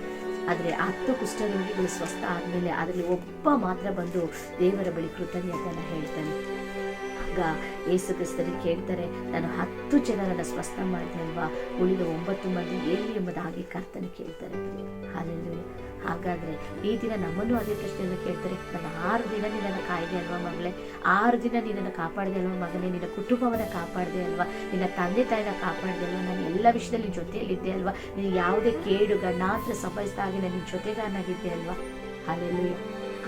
ಆದರೆ 10 ಕುಷ್ಠರೋಗಿಗಳು ಸ್ವಸ್ಥ ಆದಮೇಲೆ ಅದರಲ್ಲಿ ಒಬ್ಬ ಮಾತ್ರ ಬಂದು ದೇವರ ಬಳಿ ಕೃತಜ್ಞತೆಯನ್ನು ಹೇಳ್ತಾನೆ. ಆಗ ಯೇಸು ಕ್ರಿಸ್ತರಿಗೆ ಕೇಳ್ತಾರೆ, ನಾನು 10 ಜನರನ್ನು ಸ್ವಸ್ಥ ಮಾಡಿದೆ ಅಲ್ವಾ, ಉಳಿದ 9 ಮಂದಿ ಎಲ್ಲಿ ಎಂಬುದಾಗಿ ಕರ್ತನೆ ಕೇಳ್ತಾರೆ. ಹಲ್ಲೆಲೂಯಾ. ಹಾಗಾದರೆ ಈ ದಿನ ನಮ್ಮನ್ನು ಅದೇ ಪ್ರಶ್ನೆಯನ್ನು ಕೇಳ್ತಾರೆ. ನಾನು 6 ದಿನ ನಿನ್ನನ್ನು ಕಾಯ್ದೆ ಅಲ್ವಾ ಮಗಳೇ, 6 ದಿನ ನಿನ್ನನ್ನು ಕಾಪಾಡಿದೆ ಅಲ್ವಾ ಮಗನೇ, ನಿನ್ನ ಕುಟುಂಬವನ್ನು ಕಾಪಾಡಿದೆ ಅಲ್ವಾ, ನಿನ್ನ ತಂದೆ ತಾಯಿನ ಕಾಪಾಡಿದೆ ಅಲ್ವಾ, ನಾನು ಎಲ್ಲ ವಿಷಯದಲ್ಲಿ ಜೊತೆಯಲ್ಲಿದ್ದೆ ಅಲ್ವಾ, ನೀನು ಯಾವುದೇ ಕೇಡು ಗಂಡಾಂತರ ಸಂಭವಿಸಿದಾಗಿ ನನ್ನ ಜೊತೆಗಾರನಾಗಿದ್ದೆ ಅಲ್ವಾ. ಹಲ್ಲೆಲೂಯಾ.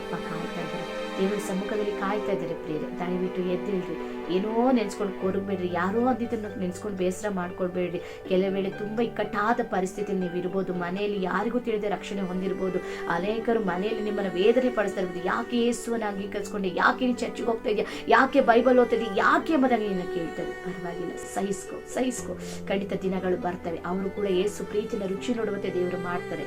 ಅಪ್ಪ ಕಾಯ್ತಾ ಇದ್ದಾರೆ, ದೇವರ ಸಮ್ಮುಖದಲ್ಲಿ ಕಾಯ್ತಾ ಇದ್ದಾರೆ ಪ್ರಿಯರೇ. ದಯವಿಟ್ಟು ಎದ್ದೇಳ್ರಿ. ಏನೋ ನೆನೆಸ್ಕೊಂಡು ಕೊರಗಬೇಡ್ರಿ, ಯಾರೋ ಅಂದಿದ್ದನ್ನು ನೆನೆಸ್ಕೊಂಡು ಬೇಸರ ಮಾಡ್ಕೊಳ್ಬೇಡ್ರಿ. ಕೆಲವು ವೇಳೆ ತುಂಬ ಇಕ್ಕಟ್ಟಾದ ಪರಿಸ್ಥಿತಿಯಲ್ಲಿ ನೀವು ಇರ್ಬೋದು. ಮನೆಯಲ್ಲಿ ಯಾರಿಗೂ ತಿಳಿದೇ ರಕ್ಷಣೆ ಹೊಂದಿರ್ಬೋದು. ಅನೇಕರು ಮನೆಯಲ್ಲಿ ನಿಮ್ಮನ್ನು ವೇದನೆ ಪಡಿಸ್ತಾ ಇರ್ಬೋದು. ಯಾಕೆ ಯೇಸುವನ್ನು ಅಂಗೀಕರಿಸ್ಕೊಂಡೆ, ಯಾಕೆ ನೀನು ಚರ್ಚಿಗೆ ಹೋಗ್ತಾ ಇದೆಯಾ, ಯಾಕೆ ಬೈಬಲ್ ಓದ್ತಾ ಇದೆಯಾ, ಯಾಕೆ ಎಂಬುದಾಗಿ ನಿನ್ನ ಕೇಳ್ತಾರೆ. ಪರವಾಗಿಲ್ಲ, ಸಹಿಸ್ಕೊ. ಖಂಡಿತ ದಿನಗಳು ಬರ್ತವೆ. ಅವರು ಕೂಡ ಯೇಸು ಪ್ರೀತಿನ ರುಚಿ ನೋಡುವಂತೆ ದೇವರು ಮಾಡ್ತಾರೆ.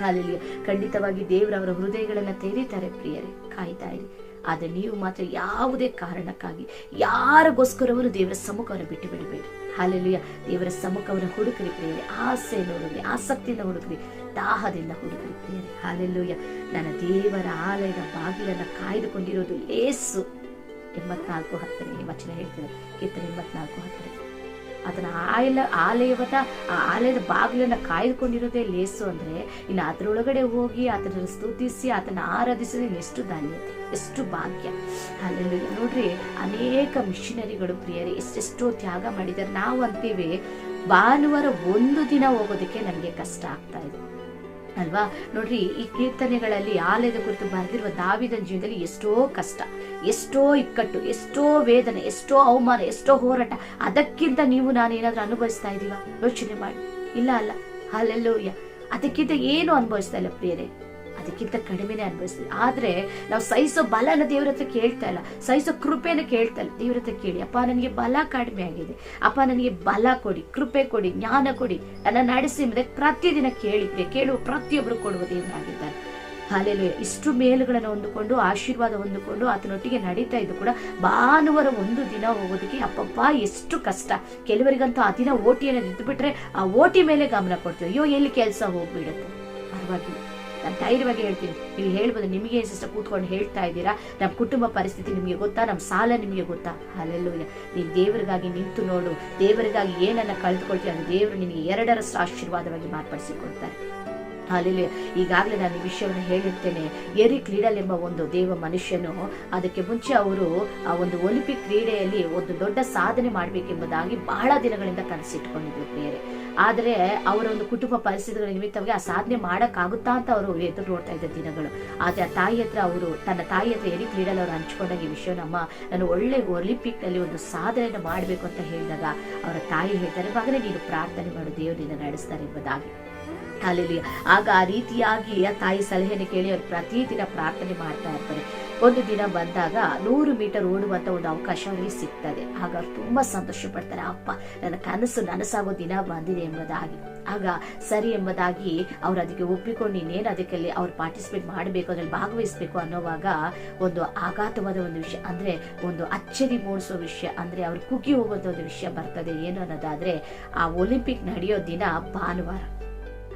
ಅಲ್ಲಿ ಖಂಡಿತವಾಗಿ ದೇವರು ಅವರ ಹೃದಯಗಳನ್ನು ತೆರೀತಾರೆ ಪ್ರಿಯರೇ. ಕಾಯ್ತಾ ಇರಿ. ಆದರೆ ನೀವು ಮಾತ್ರ ಯಾವುದೇ ಕಾರಣಕ್ಕಾಗಿ ಯಾರಿಗೋಸ್ಕರವರು ದೇವರ ಸಮ್ಮುಖವನ್ನು ಬಿಟ್ಟು ಬಿಡಬೇಡಿ. ಹಲ್ಲೆಲೂಯಾ. ದೇವರ ಸಮ್ಮುಖವನ್ನು ಹುಡುಕ್ರಿ ಪ್ರಿಯರೇ. ಆಸೆಯನ್ನು ಹುಡುಕ್ರಿ, ಆಸಕ್ತಿಯಿಂದ ಹುಡುಕ್ರಿ, ದಾಹದಿಂದ ಹುಡುಕ್ರಿ ಪ್ರಿಯರೇ. ಹಲ್ಲೆಲೂಯಾ. ನನ್ನ ದೇವರ ಆಲಯದ ಬಾಗಿಲನ್ನು ಕಾಯ್ದುಕೊಂಡಿರೋದು ಯೇಸು. 84:10 ವಚನ ಹೇಳ್ತಾರೆ. ಕೀರ್ತನೆ 84:10. ಅದನ್ನ ಆಲಯದ ಬಾಗಿಲನ್ನು ಕಾಯ್ದುಕೊಂಡಿರೋದೇ ಲೇಸು ಅಂದ್ರೆ, ಇನ್ನು ಅದರೊಳಗಡೆ ಹೋಗಿ ಅದನ್ನು ಸ್ತುತಿಸಿ ಅದನ್ನು ಆರಾಧಿಸೋದು ಎಷ್ಟು ಧನ್ಯತೆ, ಎಷ್ಟು ಭಾಗ್ಯ. ಅಲ್ಲಿ ನೋಡ್ರಿ, ಅನೇಕ ಮಿಷನರಿಗಳು ಪ್ರಿಯರೇ ಎಷ್ಟೆಷ್ಟೋ ತ್ಯಾಗ ಮಾಡಿದ್ದಾರೆ. ನಾವು ಅಂತೀವಿ ಭಾನುವಾರ ಒಂದು ದಿನ ಹೋಗೋದಕ್ಕೆ ನನಗೆ ಕಷ್ಟ ಆಗ್ತಾ ಇದೆ ಅಲ್ವಾ. ನೋಡ್ರಿ, ಈ ಕೀರ್ತನೆಗಳಲ್ಲಿ ಆಲಯದ ಕುರಿತು ಬರೆದಿರುವ ದಾವೀದನ ಜೀವನದಲ್ಲಿ ಎಷ್ಟೋ ಕಷ್ಟ, ಎಷ್ಟೋ ಇಕ್ಕಟ್ಟು, ಎಷ್ಟೋ ವೇದನೆ, ಎಷ್ಟೋ ಅವಮಾನ, ಎಷ್ಟೋ ಹೋರಾಟ. ಅದಕ್ಕಿಂತ ನೀವು ನಾನೇನಾದ್ರೂ ಅನುಭವಿಸ್ತಾ ಇದೀವ? ಯೋಚನೆ ಮಾಡಿ. ಇಲ್ಲ ಅಲ್ಲ. ಹಲ್ಲೆಲೂಯಾ. ಅದಕ್ಕಿಂತ ಏನು ಅನುಭವಿಸ್ತಾ ಇಲ್ಲ ಪ್ರಿಯರೇ, ಅದಕ್ಕಿಂತ ಕಡಿಮೆನೆ ಅನುಭವಿಸ್ತೀವಿ. ಆದ್ರೆ ನಾವು ಸಹಿಸೋ ಬಲನ ದೇವ್ರ ಹತ್ರ ಕೇಳ್ತಾ ಇಲ್ಲ, ಸಹಿಸೋ ಕೃಪೆನ ಕೇಳ್ತಾ ಇಲ್ಲ. ದೇವ್ರ ಹತ್ರ ಕೇಳಿ, ಅಪ್ಪ ನನಗೆ ಬಲ ಕಡಿಮೆ ಆಗಿದೆ, ಅಪ್ಪ ನನಗೆ ಬಲ ಕೊಡಿ, ಕೃಪೆ ಕೊಡಿ, ಜ್ಞಾನ ಕೊಡಿ, ನನ್ನ ನಡೆಸಿ ಎಂಬುದಕ್ಕೆ ಪ್ರತಿದಿನ ಕೇಳುವ ಪ್ರತಿಯೊಬ್ಬರು ಕೊಡುವ ದೇವರಾಗಿದ್ದಾರೆ. ಹಲ್ಲೆಲೂಯಾ. ಇಷ್ಟು ಮೇಲುಗಳನ್ನು ಹೊಂದಿಕೊಂಡು ಆಶೀರ್ವಾದ ಹೊಂದಿಕೊಂಡು ಆತನೊಟ್ಟಿಗೆ ನಡೀತಾ ಇದ್ದು ಕೂಡ ಭಾನುವಾರ ಒಂದು ದಿನ ಹೋಗೋದಕ್ಕೆ ಅಪ್ಪಪ್ಪ ಎಷ್ಟು ಕಷ್ಟ. ಕೆಲವರಿಗಂತೂ ಆ ದಿನ ಓಟಿಯನ್ನು ನಿಂತುಬಿಟ್ರೆ ಆ ಓಟಿ ಮೇಲೆ ಗಮನ ಕೊಡ್ತೀವಿ. ಅಯ್ಯೋ ಎಲ್ಲಿ ಕೆಲಸ ಹೋಗ್ಬಿಡುತ್ತೆ. ಪರವಾಗಿಲ್ಲ, ನಾನು ಧೈರ್ಯವಾಗಿ ಹೇಳ್ತೀನಿ. ನೀವು ಹೇಳ್ಬೋದು, ನಿಮಗೆ ಸಿಸ್ಟರ್ ಕೂತ್ಕೊಂಡು ಹೇಳ್ತಾ ಇದ್ದೀರಾ, ನಮ್ಮ ಕುಟುಂಬ ಪರಿಸ್ಥಿತಿ ನಿಮಗೆ ಗೊತ್ತಾ, ನಮ್ಮ ಸಾಲ ನಿಮಗೆ ಗೊತ್ತಾ? ಹಲ್ಲೆಲೂಯಾ. ನೀನು ದೇವರಿಗಾಗಿ ನಿಂತು ನೋಡು. ದೇವರಿಗಾಗಿ ಏನನ್ನ ಕಳೆದುಕೊಳ್ತೀವಿ ಅದು ದೇವರು ನಿನಗೆ 2ರಷ್ಟು ಆಶೀರ್ವಾದವಾಗಿ ಮಾರ್ಪಡಿಸಿಕೊಡ್ತಾರೆ. ಹಲ್ಲೆಲೂಯಾ. ಈಗಾಗಲೇ ನಾನು ಈ ವಿಷಯವನ್ನು ಹೇಳಿರ್ತೇನೆ. ಎರಿಕ್ ಲಿಡಲ್ ಎಂಬ ಒಂದು ದೇವ ಮನುಷ್ಯನು, ಅದಕ್ಕೆ ಮುಂಚೆ ಅವರು ಆ ಒಂದು ಒಲಿಂಪಿಕ್ ಕ್ರೀಡೆಯಲ್ಲಿ ಒಂದು ದೊಡ್ಡ ಸಾಧನೆ ಮಾಡಬೇಕೆಂಬುದಾಗಿ ಬಹಳ ದಿನಗಳಿಂದ ಕನಸಿಟ್ಕೊಂಡಿದ್ರು ಪ್ರಿಯರೇ. ಆದರೆ ಅವರ ಒಂದು ಕುಟುಂಬ ಪರಿಸ್ಥಿತಿಗಳ ನಿಮಿತ್ತವಾಗಿ ಆ ಸಾಧನೆ ಮಾಡೋಕ್ಕಾಗುತ್ತಾ ಅಂತ ಅವರು ಎದುರು ನೋಡ್ತಾ ಇದ್ದ ದಿನಗಳು. ಆದರೆ ಆ ತಾಯಿ ಹತ್ರ ತನ್ನ ತಾಯಿ ಹತ್ರ ಎರಿಕ್ ಲಿಡಲ್ ಅವರು ಹಂಚ್ಕೊಂಡಾಗ ಈ ವಿಷಯನಮ್ಮ, ನಾನು ಒಳ್ಳೆ ಒಲಿಂಪಿಕ್ ನಲ್ಲಿ ಒಂದು ಸಾಧನೆಯನ್ನು ಮಾಡಬೇಕು ಅಂತ ಹೇಳಿದಾಗ ಅವರ ತಾಯಿ ಹೇಳ್ತಾರೆ, ಮಗನೇ ನೀನು ಪ್ರಾರ್ಥನೆ ಮಾಡು, ದೇವರು ನಿನ್ನ ನಡೆಸ್ತಾರೆ ಎಂಬುದಾಗಿ. ಹಲ್ಲೆಲೂಯಾ. ಆಗ ಆ ರೀತಿಯಾಗಿ ಆ ತಾಯಿ ಸಲಹೆಯನ್ನು ಕೇಳಿ ಅವರು ಪ್ರತಿದಿನ ಪ್ರಾರ್ಥನೆ ಮಾಡ್ತಾ ಇರ್ತಾರೆ. ಒಂದು ದಿನ ಬಂದಾಗ 100 ಮೀಟರ್ ಓಡುವಂತ ಒಂದು ಅವಕಾಶ ಅವರಿಗೆ ಸಿಗ್ತದೆ. ಆಗ ಅವ್ರು ತುಂಬಾ ಸಂತೋಷ ಪಡ್ತಾರೆ. ಅಪ್ಪ, ನನ್ನ ಕನಸು ನನಸಾಗೋ ದಿನ ಬಂದಿದೆ ಎಂಬುದಾಗಿ. ಆಗ ಸರಿ ಎಂಬುದಾಗಿ ಅವ್ರು ಅದಕ್ಕೆ ಒಪ್ಪಿಕೊಂಡು ಇನ್ನೇನು ಅದಕ್ಕೆ ಅವ್ರು ಪಾರ್ಟಿಸಿಪೇಟ್ ಮಾಡಬೇಕು, ಅದ್ರಲ್ಲಿ ಭಾಗವಹಿಸಬೇಕು ಅನ್ನೋವಾಗ ಒಂದು ಆಘಾತವಾದ ಒಂದು ವಿಷಯ, ಅಂದ್ರೆ ಒಂದು ಅಚ್ಚರಿ ಮೂಡಿಸುವ ವಿಷಯ, ಅಂದ್ರೆ ಅವ್ರು ಕುಗ್ಗಿ ಹೋಗುವಂತ ಒಂದು ವಿಷಯ ಬರ್ತದೆ. ಏನು ಅನ್ನೋದಾದ್ರೆ, ಆ ಒಲಿಂಪಿಕ್ ನಡೆಯೋ ದಿನ ಭಾನುವಾರ.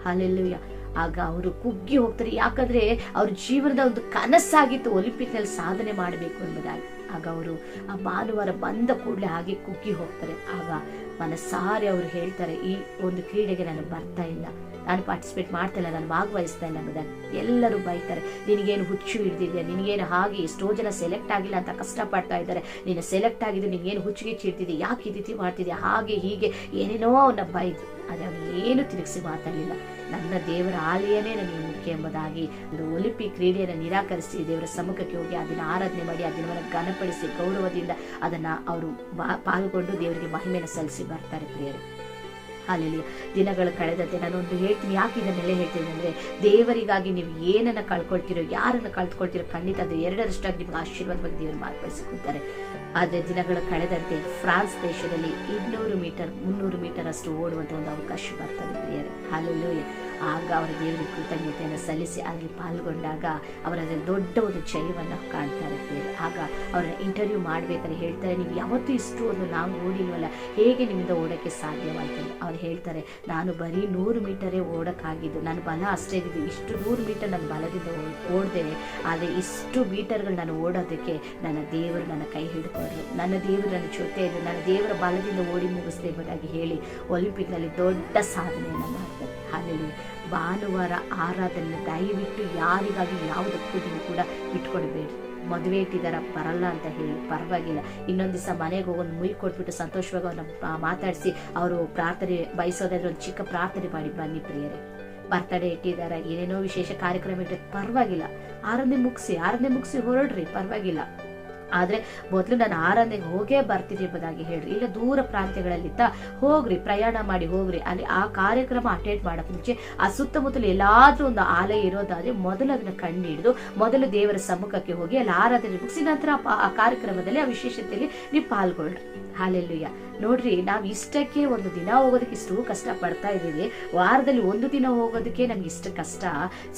ಹಲ್ಲೆಲೂಯಾ. ಆಗ ಅವರು ಕುಗ್ಗಿ ಹೋಗ್ತಾರೆ. ಯಾಕಂದ್ರೆ ಅವ್ರ ಜೀವನದ ಒಂದು ಕನಸಾಗಿತ್ತು ಒಲಿಂಪಿಕ್ ನಲ್ಲಿ ಸಾಧನೆ ಮಾಡಬೇಕು ಎಂಬುದಾಗಿ. ಆಗ ಅವರು ಆ ಭಾನುವಾರ ಬಂದ ಕೂಡಲೇ ಹಾಗೆ ಕುಗ್ಗಿ ಹೋಗ್ತಾರೆ. ಆಗ ಮನಸಾರೆ ಅವರು ಹೇಳ್ತಾರೆ, ಈ ಒಂದು ಕ್ರೀಡೆಗೆ ನಾನು ಬರ್ತಾ ಇಲ್ಲ, ನಾನು ಪಾರ್ಟಿಸಿಪೇಟ್ ಮಾಡ್ತಾ ಇಲ್ಲ, ನಾನು ಭಾಗವಹಿಸ್ತಾ ಇಲ್ಲ ಎಂಬುದಾಗಿ. ಎಲ್ಲರೂ ಬೈತಾರೆ, ನಿನಗೇನು ಹುಚ್ಚು ಹಿಡ್ದಿದ್ಯಾ, ನಿನಗೇನು ಹಾಗೆ, ಎಷ್ಟೋ ಜನ ಸೆಲೆಕ್ಟ್ ಆಗಿಲ್ಲ ಅಂತ ಕಷ್ಟಪಡ್ತಾ ಇದ್ದಾರೆ, ನೀನು ಸೆಲೆಕ್ಟ್ ಆಗಿದ್ದು ನಿನಗೇನು ಹುಚ್ಚಿಗೆ ಹಿಡ್ದಿದ್ಯಾ, ಯಾಕೆ ಈ ರೀತಿ ಮಾಡ್ತಿದ್ಯಾ, ಹಾಗೆ ಹೀಗೆ ಏನೇನೋ ಅವನ್ನ ಬೈದು. ಆದರೆ ಅವನು ಏನು ತಿರುಗಿಸಿ ಮಾತಾಡಲಿಲ್ಲ. ನನ್ನ ದೇವರ ಆಲಯನೇ ನನಗೆ ಮುಖ್ಯ ಎಂಬುದಾಗಿ ಒಂದು ಒಲಿಂಪಿಕ್ ಕ್ರೀಡೆಯನ್ನು ನಿರಾಕರಿಸಿ ದೇವರ ಸಮ್ಮುಖಕ್ಕೆ ಹೋಗಿ ಆ ದಿನ ಆರಾಧನೆ ಮಾಡಿ ಆ ದಿನವನ್ನು ಘನಪಡಿಸಿ ಗೌರವದಿಂದ ಅದನ್ನು ಅವರು ಪಾಲ್ಗೊಂಡು ದೇವರಿಗೆ ಮಹಿಮೆಯನ್ನು ಸಲ್ಲಿಸಿ ಬರ್ತಾರೆ ಪ್ರಿಯರೇ. ಹಾಲೆಲೂಯಾ. ದಿನಗಳು ಕಳೆದಂತೆ ನಾನೊಂದು ಹೇಳ್ತೀನಿ, ಯಾಕೆ ಇದನ್ನೆಲ್ಲ ಹೇಳ್ತೀನಿ ಅಂದರೆ, ದೇವರಿಗಾಗಿ ನೀವು ಏನನ್ನ ಕಳ್ಕೊಳ್ತೀರೋ, ಯಾರನ್ನು ಕಳ್ಕೊಳ್ತೀರೋ, ಖಂಡಿತ ಅದು ಎರಡರಷ್ಟಾಗಿ ನಿಮ್ಗೆ ಆಶೀರ್ವಾದವಾಗಿ ದೇವರು ಮಾರ್ಪಡಿಸಿಕೊಡ್ತಾರೆ. ಆದರೆ ದಿನಗಳು ಕಳೆದಂತೆ ಫ್ರಾನ್ಸ್ ದೇಶದಲ್ಲಿ 200 ಮೀಟರ್ 300 ಮೀಟರ್ ಅಷ್ಟು ಓಡುವಂಥ ಒಂದು ಅವಕಾಶ ಬರ್ತದೆ ಪ್ರಿಯರೇ. ಹಾಲೆಲೂಯಾ. ಆಗ ಅವರ ದೇವರಿಗೆ ಕೃತಜ್ಞತೆಯನ್ನು ಸಲ್ಲಿಸಿ ಅದರಲ್ಲಿ ಪಾಲ್ಗೊಂಡಾಗ ಅವರಲ್ಲಿ ದೊಡ್ಡ ಒಂದು ಜಯವನ್ನು ಕಾಣ್ತಾರೆ ಪ್ರಿಯರೇ. ಆಗ ಅವರನ್ನ ಇಂಟರ್ವ್ಯೂ ಮಾಡಬೇಕಾದ್ರೆ ಹೇಳ್ತಾರೆ, ನೀವು ಯಾವತ್ತೂ ಇಷ್ಟು ಒಂದು ಲಾಂಗ್ ಓಡಿಲ್ವಲ್ಲ, ಹೇಗೆ ನಿಮ್ಮಿಂದ ಓಡೋಕ್ಕೆ ಸಾಧ್ಯವಾಯಿತು? ಅವ್ರು ಹೇಳ್ತಾರೆ, ನಾನು ಬರೀ 100 ಮೀಟರೇ ಓಡೋಕ್ಕಾಗಿದ್ದು, ನನ್ನ ಬಲ ಅಷ್ಟೇ ಇದ್ದಿದ್ದು, ಇಷ್ಟು 100 ಮೀಟರ್ ನನ್ನ ಬಲದಿಂದ ಓಡಿದೆ. ಆದರೆ ಇಷ್ಟು ಮೀಟರ್ಗಳು ನಾನು ಓಡೋದಕ್ಕೆ ನನ್ನ ದೇವರು ನನ್ನ ಕೈ ಹಿಡ್ಕೊಂಡ್ರು, ನನ್ನ ದೇವರು ನನ್ನ ಜೊತೆ ಇದ್ರು, ನನ್ನ ದೇವರ ಬಲದಿಂದ ಓಡಿ ಮುಗಿಸಿದೆ ಎಂಬುದಾಗಿ ಹೇಳಿ ಒಲಿಂಪಿಕ್ನಲ್ಲಿ ದೊಡ್ಡ ಸಾಧನೆಯನ್ನು ಮಾಡ್ತಾರೆ. ಹಾಗಾಗಿ ಭಾನುವಾರ ಆರಾಧನೆ ದಯವಿಟ್ಟು ಯಾರಿಗಾಗಿ ಯಾವುದಕ್ಕೂ ನೀವು ಕೂಡ ಬಿಟ್ಕೊಡ್ಬೇಡಿ. ಮದುವೆ ಇಟ್ಟಿದಾರ ಬರಲ್ಲ ಅಂತ ಹೇಳಿ ಪರವಾಗಿಲ್ಲ, ಇನ್ನೊಂದು ದಿವಸ ಮನೆಗೆ ಹೋಗೋದು ಮುಯಿ ಕೊಟ್ಬಿಟ್ಟು ಸಂತೋಷವಾಗಿ ಅವ್ರನ್ನ ಮಾತಾಡಿಸಿ ಅವರು ಪ್ರಾರ್ಥನೆ ಬಯಸೋದಾದ್ರೆ ಒಂದು ಚಿಕ್ಕ ಪ್ರಾರ್ಥನೆ ಮಾಡಿ ಬನ್ನಿ ಪ್ರಿಯರೇ. ಬರ್ತಡೇ ಇಟ್ಟಿದ್ದಾರೆ, ಏನೇನೋ ವಿಶೇಷ ಕಾರ್ಯಕ್ರಮ ಇಟ್ಟಿದ್ದು ಪರವಾಗಿಲ್ಲ, ಆರಾಧನೆ ಮುಗಿಸಿ ಹೊರಡ್ರಿ, ಪರವಾಗಿಲ್ಲ. ಆದರೆ ಮೊದಲು ನಾನು ಆರಾಧನೆಗೆ ಹೋಗೇ ಬರ್ತೀನಿ ಎಂಬುದಾಗಿ ಹೇಳ್ರಿ. ಇಲ್ಲ ದೂರ ಪ್ರಾಂತ್ಯಗಳಲ್ಲಿದ್ದ ಹೋಗ್ರಿ, ಪ್ರಯಾಣ ಮಾಡಿ ಹೋಗ್ರಿ, ಅಲ್ಲಿ ಆ ಕಾರ್ಯಕ್ರಮ ಅಟೆಂಡ್ ಮಾಡೋಕೆ ಮುಂಚೆ ಆ ಸುತ್ತಮುತ್ತಲು ಎಲ್ಲಾದ್ರೂ ಒಂದು ಆಲಯ ಇರೋದಾದ್ರೆ ಮೊದಲು ಅದನ್ನ ಕಂಡು ಹಿಡಿದು ಮೊದಲು ದೇವರ ಸಮ್ಮುಖಕ್ಕೆ ಹೋಗಿ ಅಲ್ಲಿ ಆರಾಧನೆ ಮುಗಿಸಿ ನಂತರ ಆ ಕಾರ್ಯಕ್ರಮದಲ್ಲಿ ಆ ವಿಶೇಷತೆಯಲ್ಲಿ ನೀವು ಪಾಲ್ಗೊಳ್ಳಿ. ಹಾಲೆಲೂಯಾ. ನೋಡ್ರಿ, ನಾವು ಇಷ್ಟಕ್ಕೆ ಒಂದು ದಿನ ಹೋಗೋದಕ್ಕೆ ಇಷ್ಟು ಕಷ್ಟ ಪಡ್ತಾ ಇದ್ದೀವಿ, ವಾರದಲ್ಲಿ ಒಂದು ದಿನ ಹೋಗೋದಕ್ಕೆ ನಮ್ಗೆ ಇಷ್ಟು ಕಷ್ಟ.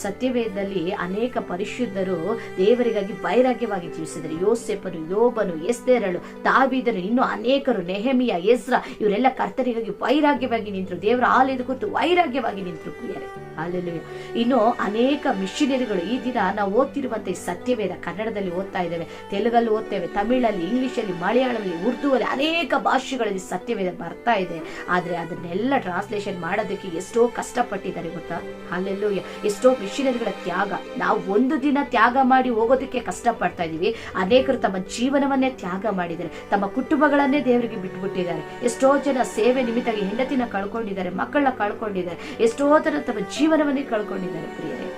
ಸತ್ಯವೇದದಲ್ಲಿ ಅನೇಕ ಪರಿಶುದ್ಧರು ದೇವರಿಗಾಗಿ ವೈರಾಗ್ಯವಾಗಿ ಜೀವಿಸಿದರು. ಯೋಸೇಫನು, ಯೋಬನು, ಎಸ್ತೇರಳು, ದಾವೀದನು, ಇನ್ನು ಅನೇಕರು, ನೆಹೆಮಿಯ, ಎಜ್ರಾ, ಇವರೆಲ್ಲ ಕರ್ತನಿಗಾಗಿ ವೈರಾಗ್ಯವಾಗಿ ನಿಂತರು, ದೇವರ ಆಲಯದ ಕುರಿತು ವೈರಾಗ್ಯವಾಗಿ ನಿಂತರು ಪ್ರಿಯರೇ. ಹಾಲೆಲೂಯಾ. ಇನ್ನು ಅನೇಕ ಮಿಷನರಿಗಳು, ಈ ದಿನ ನಾವು ಓದ್ತಿರುವಂತ ಈ ಸತ್ಯವೇದ ಕನ್ನಡದಲ್ಲಿ ಓದ್ತಾ ಇದ್ದೇವೆ, ತೆಲುಗಲ್ಲಿ ಓದ್ತೇವೆ, ತಮಿಳಲ್ಲಿ, ಇಂಗ್ಲಿಷಲ್ಲಿ, ಮಲಯಾಳದಲ್ಲಿ, ಉರ್ದುವಲ್ಲಿ, ಅನೇಕ ಭಾಷೆಗಳಲ್ಲಿ ಸತ್ಯವೇದ ಬರ್ತಾ ಇದೆ. ಆದ್ರೆ ಅದನ್ನೆಲ್ಲ ಟ್ರಾನ್ಸ್ಲೇಷನ್ ಮಾಡೋದಕ್ಕೆ ಎಷ್ಟೋ ಕಷ್ಟಪಟ್ಟಿದ್ದಾರೆ ಗೊತ್ತಾ? ಹಾಲೆಲೂಯಾ. ಎಷ್ಟೋ ಮಿಷನರಿಗಳ ತ್ಯಾಗ. ನಾವು ಒಂದು ದಿನ ತ್ಯಾಗ ಮಾಡಿ ಹೋಗೋದಕ್ಕೆ ಕಷ್ಟಪಡ್ತಾ ಇದೀವಿ, ಅನೇಕರು ತಮ್ಮ ಜೀವನವನ್ನೇ ತ್ಯಾಗ ಮಾಡಿದ್ದಾರೆ, ತಮ್ಮ ಕುಟುಂಬಗಳನ್ನೇ ದೇವರಿಗೆ ಬಿಟ್ಟುಬಿಟ್ಟಿದ್ದಾರೆ. ಎಷ್ಟೋ ಜನ ಸೇವೆ ನಿಮಿತ್ತಾಗಿ ಹೆಂಡತಿನ ಕಳ್ಕೊಂಡಿದ್ದಾರೆ, ಮಕ್ಕಳನ್ನ ಕಳ್ಕೊಂಡಿದ್ದಾರೆ, ಎಷ್ಟೋ ಜನ ತಮ್ಮ ಜೀವನವನ್ನೇ ಕಳ್ಕೊಂಡಿದ್ದಾರೆ ಪ್ರಿಯರೇ.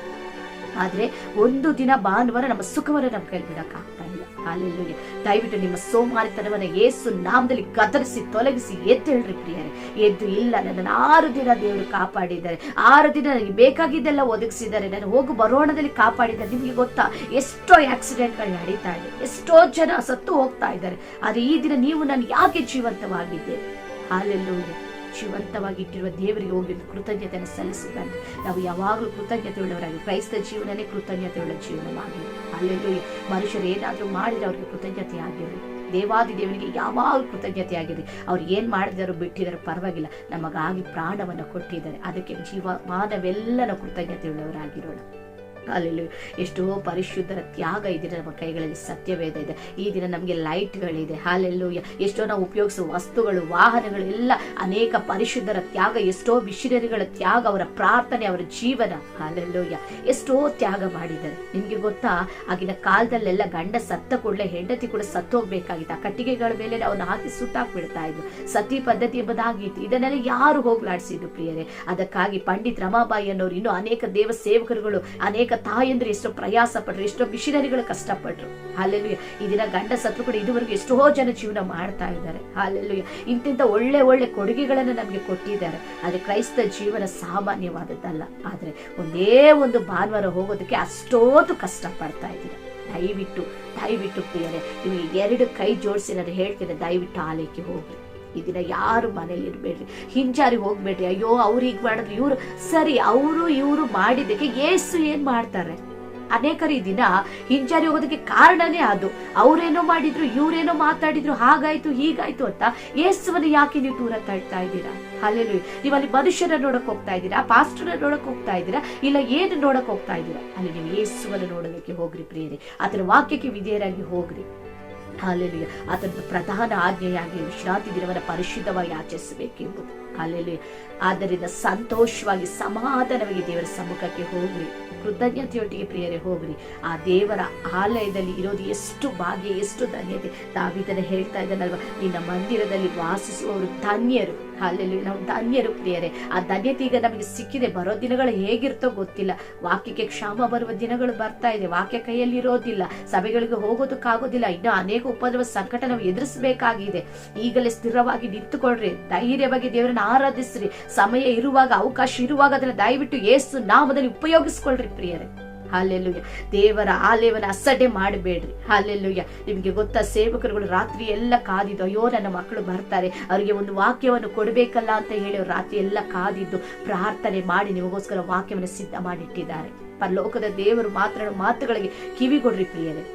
ಆದ್ರೆ ಒಂದು ದಿನ ಭಾನುವಾರ ನಮ್ಮ ಸುಖವನ್ನು ನಮ್ಮ ಕೈಲಿ ಬಿಡಕ್ಕಾಗ್ತಾ ಇಲ್ಲ. ಹಾಲೆಲೂಯಾ. ದಯವಿಟ್ಟು ನಿಮ್ಮ ಸೋಮಾರಿತನವನ್ನ ಯೇಸು ನಾಮದಲ್ಲಿ ಕತ್ತರಿಸಿ ತೊಲಗಿಸಿ ಎದ್ದೇಳ್ರಿ ಪ್ರಿಯರೇ. ಎದ್ದು, ಇಲ್ಲ ನನ್ನನ್ನು 6 ದಿನ ದೇವರು ಕಾಪಾಡಿದ್ದಾರೆ, 6 ದಿನ ನನಗೆ ಬೇಕಾಗಿದ್ದೆಲ್ಲ ಒದಗಿಸಿದ್ದಾರೆ, ನಾನು ಹೋಗು ಬರೋಣದಲ್ಲಿ ಕಾಪಾಡಿದ್ದಾರೆ. ನಿಮ್ಗೆ ಗೊತ್ತಾ ಎಷ್ಟೋ ಆಕ್ಸಿಡೆಂಟ್ಗಳು ನಡೀತಾ ಇದೆ, ಎಷ್ಟೋ ಜನ ಸತ್ತು ಹೋಗ್ತಾ ಇದ್ದಾರೆ. ಆದ್ರೆ ಈ ದಿನ ನೀವು ನಾನು ಯಾಕೆ ಜೀವಂತವಾಗಿದ್ದೇವೆ? ಹಾಲೆಲೂಯಾ. ಜೀವಂತವಾಗಿ ಇಟ್ಟಿರುವ ದೇವರಿಗೆ ಹೋಗಿ ಕೃತಜ್ಞತೆಯನ್ನು ಸಲ್ಲಿಸಿದ್ದಾರೆ. ನಾವು ಯಾವಾಗಲೂ ಕೃತಜ್ಞತೆ ಉಳ್ಳವರಾಗಿ, ಕ್ರೈಸ್ತ ಜೀವನನೇ ಕೃತಜ್ಞತೆ ಉಳ್ಳ ಜೀವನವಾಗಿ. ಅಲ್ಲೆಲ್ಲೂ ಮನುಷ್ಯರು ಏನಾದರೂ ಮಾಡಿದ್ರೆ ಅವ್ರಿಗೆ ಕೃತಜ್ಞತೆ ಆಗಿರ್ರಿ. ದೇವಾದಿ ದೇವನಿಗೆ ಯಾವಾಗಲೂ ಕೃತಜ್ಞತೆ ಆಗಿರ್ರಿ. ಅವ್ರು ಏನ್ ಮಾಡಿದಾರೋ ಬಿಟ್ಟಿದಾರೋ ಪರವಾಗಿಲ್ಲ, ನಮಗಾಗಿ ಪ್ರಾಣವನ್ನು ಕೊಟ್ಟಿದ್ದಾರೆ, ಅದಕ್ಕೆ ಜೀವಮಾನವೆಲ್ಲ ನಾವು ಕೃತಜ್ಞತೆ ಉಳ್ಳವರಾಗಿರೋಣ. ಅಲ್ಲಿ ಎಷ್ಟೋ ಪರಿಶುದ್ಧರ ತ್ಯಾಗ ಈ ದಿನ ನಮ್ಮ ಕೈಗಳಲ್ಲಿ ಸತ್ಯವೇದ ಇದೆ. ಈ ದಿನ ನಮಗೆ ಲೈಟ್ಗಳಿದೆ. ಹಾಲೆಲ್ಲೂಯ. ಎಷ್ಟೋ ನಾವು ಉಪಯೋಗಿಸುವ ವಸ್ತುಗಳು, ವಾಹನಗಳು ಎಲ್ಲ ಅನೇಕ ಪರಿಶುದ್ಧರ ತ್ಯಾಗ, ಎಷ್ಟೋ ಮಿಷನರಿಗಳ ತ್ಯಾಗ, ಅವರ ಪ್ರಾರ್ಥನೆ, ಅವರ ಜೀವನ. ಹಾಲೆಲ್ಲೂಯ. ಎಷ್ಟೋ ತ್ಯಾಗ ಮಾಡಿದ್ದಾರೆ. ನಿಮ್ಗೆ ಗೊತ್ತಾ, ಆಗಿನ ಕಾಲದಲ್ಲೆಲ್ಲ ಗಂಡ ಸತ್ತ ಕೂಡಲೇ ಹೆಂಡತಿ ಕೂಡ ಸತ್ತು ಹೋಗ್ಬೇಕಾಗಿತ್ತು. ಆ ಕಟ್ಟಿಗೆಗಳ ಮೇಲೆ ಅವನ್ನ ಹಾಕಿ ಸುಟ್ಟಾಕ್ಬಿಡ್ತಾ ಇದ್ರು. ಸತಿ ಪದ್ಧತಿ ಎಂಬುದಾಗಿತ್ತು. ಇದನ್ನೆಲ್ಲ ಯಾರು ಹೋಗ್ಲಾಡಿಸಿದ್ರು ಪ್ರಿಯರೇ? ಅದಕ್ಕಾಗಿ ಪಂಡಿತ್ ರಮಾಬಾಯಿ ಅನ್ನೋರು, ಇನ್ನು ಅನೇಕ ದೇವ ಸೇವಕರುಗಳು, ಅನೇಕ ತಾಯಂದ್ರೆ ಎಷ್ಟೋ ಪ್ರಯಾಸ ಪಟ್ರು, ಎಷ್ಟೋ ಮಿಷನರಿಗಳು ಕಷ್ಟಪಟ್ರು. ಹಾಲೆಲೂಯಾ. ಈ ದಿನ ಗಂಡ ಸತ್ರು ಕೂಡ ಇದುವರೆಗೂ ಎಷ್ಟೋ ಜನ ಜೀವನ ಮಾಡ್ತಾ ಇದ್ದಾರೆ. ಹಾಲೆಲೂಯಾ. ಇಂತಿಂತ ಒಳ್ಳೆ ಒಳ್ಳೆ ಕೊಡುಗೆಗಳನ್ನು ನಮಗೆ ಕೊಟ್ಟಿದ್ದಾರೆ. ಆದ್ರೆ ಕ್ರೈಸ್ತ ಜೀವನ ಸಾಮಾನ್ಯವಾದದ್ದಲ್ಲ. ಆದ್ರೆ ಒಂದೇ ಒಂದು ಭಾನುವಾರ ಹೋಗೋದಕ್ಕೆ ಅಷ್ಟೊಂದು ಕಷ್ಟ ಪಡ್ತಾ ಇದ್ದೀರಾ. ದಯವಿಟ್ಟು ಪ್ರಿಯರೇ, ನಿಮಗೆ 2 ಕೈ ಜೋಡಿಸಿ ನಾನು ಹೇಳ್ತೇನೆ, ದಯವಿಟ್ಟು ಆಲಯಕ್ಕೆ ಹೋಗ್ರಿ. ಈ ದಿನ ಯಾರು ಮನೇಲಿ ಇರ್ಬೇಡ್ರಿ, ಹಿಂಜಾರಿ ಹೋಗ್ಬೇಡ್ರಿ. ಅಯ್ಯೋ ಅವ್ರು ಹೀಗ್ ಮಾಡಿದ್ರು, ಇವ್ರು ಸರಿ, ಇವರು ಮಾಡಿದ್ದಕ್ಕೆ ಯೇಸು ಏನ್ ಮಾಡ್ತಾರೆ? ಅನೇಕರು ಈ ದಿನ ಹಿಂಜಾರಿ ಹೋಗೋದಕ್ಕೆ ಕಾರಣನೇ ಅದು. ಅವ್ರೇನೋ ಮಾಡಿದ್ರು, ಇವ್ರೇನೋ ಮಾತಾಡಿದ್ರು, ಹಾಗಾಯ್ತು ಹೀಗಾಯ್ತು ಅಂತ ಯೇಸುವನ್ನು ಯಾಕೆ ನೀವು ದೂರ ತಳ್ತಾ ಇದ್ದೀರಾ? ಹಾಲೆಲೂಯಾ. ನೀವು ಅಲ್ಲಿ ಮನುಷ್ಯನ ನೋಡಕ್ ಹೋಗ್ತಾ ಇದ್ದೀರಾ, ಪಾಸ್ಟರ್ನ ನೋಡಕ್ ಹೋಗ್ತಾ ಇದ್ದೀರಾ, ಇಲ್ಲ ಏನು ನೋಡಕ್ ಹೋಗ್ತಾ ಇದ್ದೀರಾ? ಅಲ್ಲಿ ನೀವು ಯೇಸುವನ್ನು ನೋಡೋದಕ್ಕೆ ಹೋಗ್ರಿ ಪ್ರಿಯರೇ. ಆತನ ವಾಕ್ಯಕ್ಕೆ ವಿಧೇಯರಾಗಿ ಹೋಗ್ರಿ. ಹಾಲೆಲೂಯ. ಅದನ್ನು ಪ್ರಧಾನ ಆಜ್ಞೆಯಾಗಿ ವಿಶ್ರಾಂತಿ ದಿನವನ್ನು ಪರಿಶುದ್ಧವಾಗಿ ಆಚರಿಸಬೇಕೆಂಬುದು. ಹಾಲೆಲೂಯ. ಆದ್ದರಿಂದ ಸಂತೋಷವಾಗಿ ಸಮಾಧಾನವಾಗಿ ದೇವರ ಸಮ್ಮುಖಕ್ಕೆ ಹೋಗ್ರಿ, ಕೃತಜ್ಞತೆಯೊಟ್ಟಿಗೆ ಪ್ರಿಯರೇ ಹೋಗ್ರಿ. ಆ ದೇವರ ಆಲಯದಲ್ಲಿ ಇರೋದು ಎಷ್ಟು ಭಾಗ್ಯ, ಎಷ್ಟು ಧನ್ಯತೆ. ದಾವೀದನ ಹೇಳ್ತಾ ಇದ್ದಾನಲ್ವ, ನಿನ್ನ ಮಂದಿರದಲ್ಲಿ ವಾಸಿಸುವವರು ಧನ್ಯರು. ಹಾಲೆಲೂಯ. ನಾವು ಧನ್ಯರು ಪ್ರಿಯರೇ. ಆ ಧನ್ಯತೆ ಈಗ ನಮಗೆ ಸಿಕ್ಕಿದೆ. ಬರೋ ದಿನಗಳು ಹೇಗಿರ್ತೋ ಗೊತ್ತಿಲ್ಲ. ವಾಕ್ಯಕ್ಕೆ ಕ್ಷಾಮ ಬರುವ ದಿನಗಳು ಬರ್ತಾ ಇದೆ. ವಾಕ್ಯ ಕೈಯಲ್ಲಿ ಇರೋದಿಲ್ಲ, ಸಭೆಗಳಿಗೆ ಹೋಗೋದಕ್ಕಾಗೋದಿಲ್ಲ. ಇನ್ನು ಅನೇಕ ಉಪದ್ರವ ಸಂಕಟ ನಾವು ಎದುರಿಸಬೇಕಾಗಿದೆ. ಈಗಲೇ ಸ್ಥಿರವಾಗಿ ನಿಂತುಕೊಳ್ರಿ, ಧೈರ್ಯವಾಗಿ ದೇವರನ್ನ ಆರಾಧಿಸ್ರಿ. ಸಮಯ ಇರುವಾಗ, ಅವಕಾಶ ಇರುವಾಗ ಅದನ್ನ ದಯವಿಟ್ಟು ಯೇಸು ನಾಮದಲ್ಲಿ ಉಪಯೋಗಿಸ್ಕೊಳ್ರಿ ಪ್ರಿಯರೇ. ಹಾಲೆಲೂಯ. ದೇವರ ಆಲಯವನ್ನು ಅಸಡ್ಡೆ ಮಾಡಬೇಡ್ರಿ. ಹಾಲೆಲೂಯ. ನಿಮ್ಗೆ ಗೊತ್ತಾ, ಸೇವಕರುಗಳು ರಾತ್ರಿ ಎಲ್ಲ ಕಾದಿದ್ದು, ಅಯ್ಯೋ ನನ್ನ ಮಕ್ಕಳು ಬರ್ತಾರೆ, ಅವರಿಗೆ ಒಂದು ವಾಕ್ಯವನ್ನು ಕೊಡಬೇಕಲ್ಲ ಅಂತ ಹೇಳಿ ಅವ್ರು ರಾತ್ರಿ ಎಲ್ಲ ಕಾದಿದ್ದು ಪ್ರಾರ್ಥನೆ ಮಾಡಿ ನಿಮಗೋಸ್ಕರ ವಾಕ್ಯವನ್ನು ಸಿದ್ಧ ಮಾಡಿಟ್ಟಿದ್ದಾರೆ. ಪರಲೋಕದ ದೇವರು ಮಾತನಾಡುವ ಮಾತುಗಳಿಗೆ ಕಿವಿಗೊಡ್ರಿ ಪ್ರಿಯರೇ.